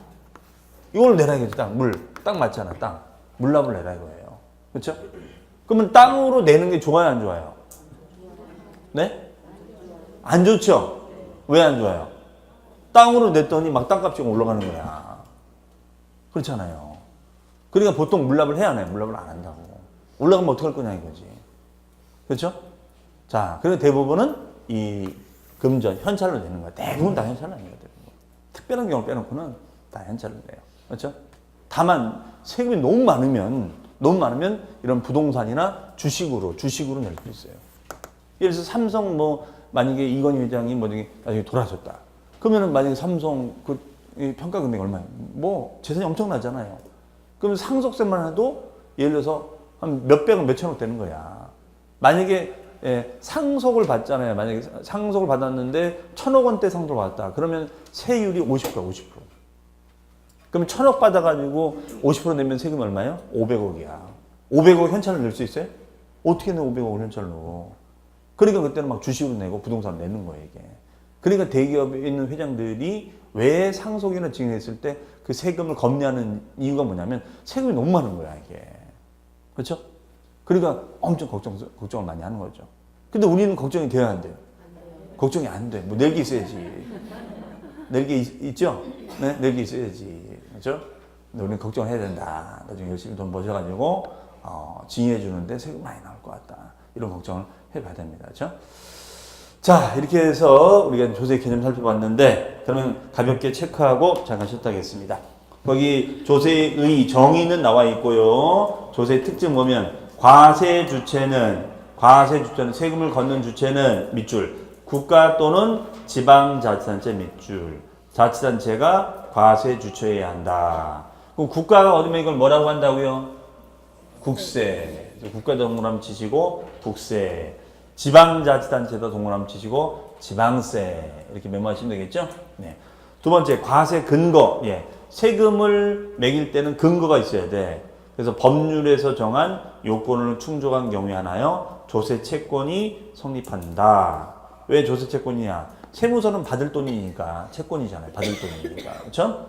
이걸 내라야겠지. 땅 맞잖아. 땅. 물납을 내라 이거예요. 그렇죠? 그러면 땅으로 내는 게 좋아요, 안 좋아요? 네? 안 좋죠? 왜 안 좋아요? 땅으로 냈더니 막 땅값이 올라가는 거야. 그렇잖아요. 그러니까 보통 물납을 해야 해. 물납을 안 한다고. 올라가면 어떡할 거냐 이거지. 그렇죠? 자, 그리고 대부분은 이 금전, 현찰로 내는 거야. 대부분 다 현찰로 내는 거야. 특별한 경우 빼놓고는 다 현찰로 내요. 그렇죠? 다만 세금이 너무 많으면 이런 부동산이나 주식으로 낼 수 있어요. 예를 들어서 삼성 만약에 이건희 회장이 나중에 돌아가셨다. 그러면은 만약에 삼성 평가 금액이 얼마예요? 재산이 엄청나잖아요. 그러면 상속세만 해도 예를 들어서 한 몇백억 몇천억 되는 거야. 만약에 상속을 받잖아요. 만약에 상속을 받았는데 1,000억 원대 상속을 받았다. 그러면 세율이 50%. 그러면 1,000억 받아가지고 50% 내면 세금이 얼마예요? 500억이야. 500억 현찰로 낼 수 있어요? 어떻게 내 500억을 현찰로? 그러니까 그때는 막 주식으로 내고 부동산 내는 거예요, 이게. 그러니까 대기업에 있는 회장들이 왜 상속이나 증여했을 때 그 세금을 검내하는 이유가 뭐냐면 세금이 너무 많은 거야, 이게. 그렇죠? 그러니까 엄청 걱정을 많이 하는 거죠. 근데 우리는 걱정이 돼야 안 돼요? 걱정이 안 돼. 낼 게 있어야지. 낼 게 있죠? 네? 낼 게 있어야지. 그렇죠? 근데 우리는 걱정을 해야 된다. 나중에 열심히 돈 버셔가지고 증여해 주는데 세금 많이 나올 것 같다. 이런 걱정을 해봐야 됩니다. 그렇죠? 자, 이렇게 해서 우리가 조세 개념 살펴봤는데 그러면 가볍게 체크하고 잠깐 쉬었다 하겠습니다. 거기 조세의 정의는 나와 있고요. 조세 특징 보면 과세 주체는 세금을 걷는 주체는 밑줄 국가 또는 지방자치단체 밑줄 자치단체가 과세 주처해야 한다. 그럼 국가가 얻으면 이걸 뭐라고 한다고요? 국세. 국가 동그라미 치시고 국세. 지방자치단체도 동그라미 치시고 지방세. 이렇게 메모하시면 되겠죠? 네. 두 번째, 과세 근거. 예. 세금을 매길 때는 근거가 있어야 돼. 그래서 법률에서 정한 요건을 충족한 경우에 하나요? 조세 채권이 성립한다. 왜 조세 채권이냐? 세무서는 받을 돈이니까 채권이잖아요. 받을 돈이니까. 그렇죠?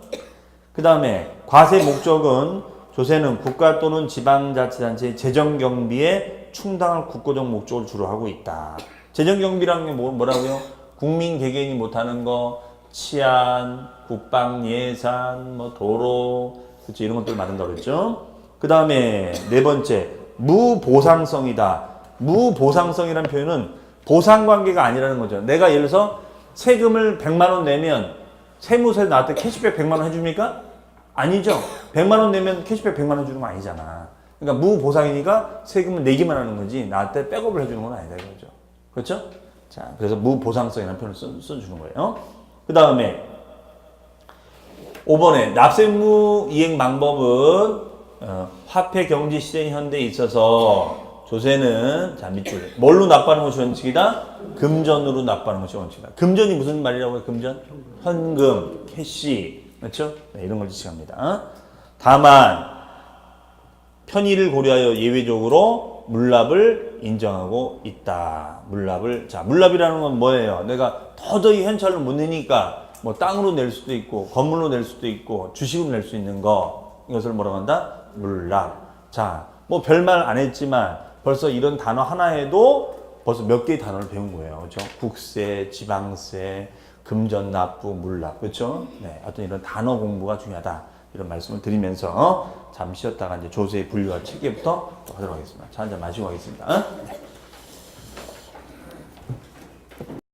그 다음에 과세 목적은 조세는 국가 또는 지방자치단체의 재정경비에 충당할 국고적 목적을 주로 하고 있다. 재정경비라는 게 뭐라고요? 국민 개개인이 못하는 거, 치안, 국방 예산, 뭐 도로, 그렇죠? 이런 것들 말한다고 그랬죠? 그 다음에 네 번째, 무보상성이다. 무보상성이라는 표현은 보상관계가 아니라는 거죠. 내가 예를 들어서 세금을 100만 원 내면 세무서에 나한테 캐시백 100만 원 해줍니까? 아니죠. 100만 원 내면 캐시백 100만 원 주는 거 아니잖아. 그러니까 무보상이니까 세금을 내기만 하는 거지 나한테 백업을 해주는 건 아니다 이거죠. 그렇죠? 자, 그래서 무보상성이라는 표현을 써주는 거예요. 그 다음에 5번에 납세의무 이행 방법은 화폐 경제 시대 현대에 있어서 조세는 자 밑줄 뭘로 납부하는 것이 원칙이다? 금전으로 납부하는 것이 원칙이다. 금전이 무슨 말이라고요? 금전? 현금, 캐시, 그렇죠? 네, 이런 걸 지칭합니다. 다만 편의를 고려하여 예외적으로 물납을 인정하고 있다. 물납이라는 건 뭐예요? 내가 도저히 현찰로 못 내니까 뭐 땅으로 낼 수도 있고 건물로 낼 수도 있고 주식으로 낼 수 있는 거 이것을 뭐라고 한다? 물납. 자, 뭐 별말 안 했지만 벌써 이런 단어 하나에도 벌써 몇 개의 단어를 배운 거예요. 그렇죠? 국세, 지방세, 금전 납부, 물납. 그렇죠? 네, 어떤 이런 단어 공부가 중요하다. 이런 말씀을 드리면서 잠시 쉬었다가 이제 조세의 분류와 체계부터 하도록 하겠습니다. 자, 한잔 마시고 가겠습니다.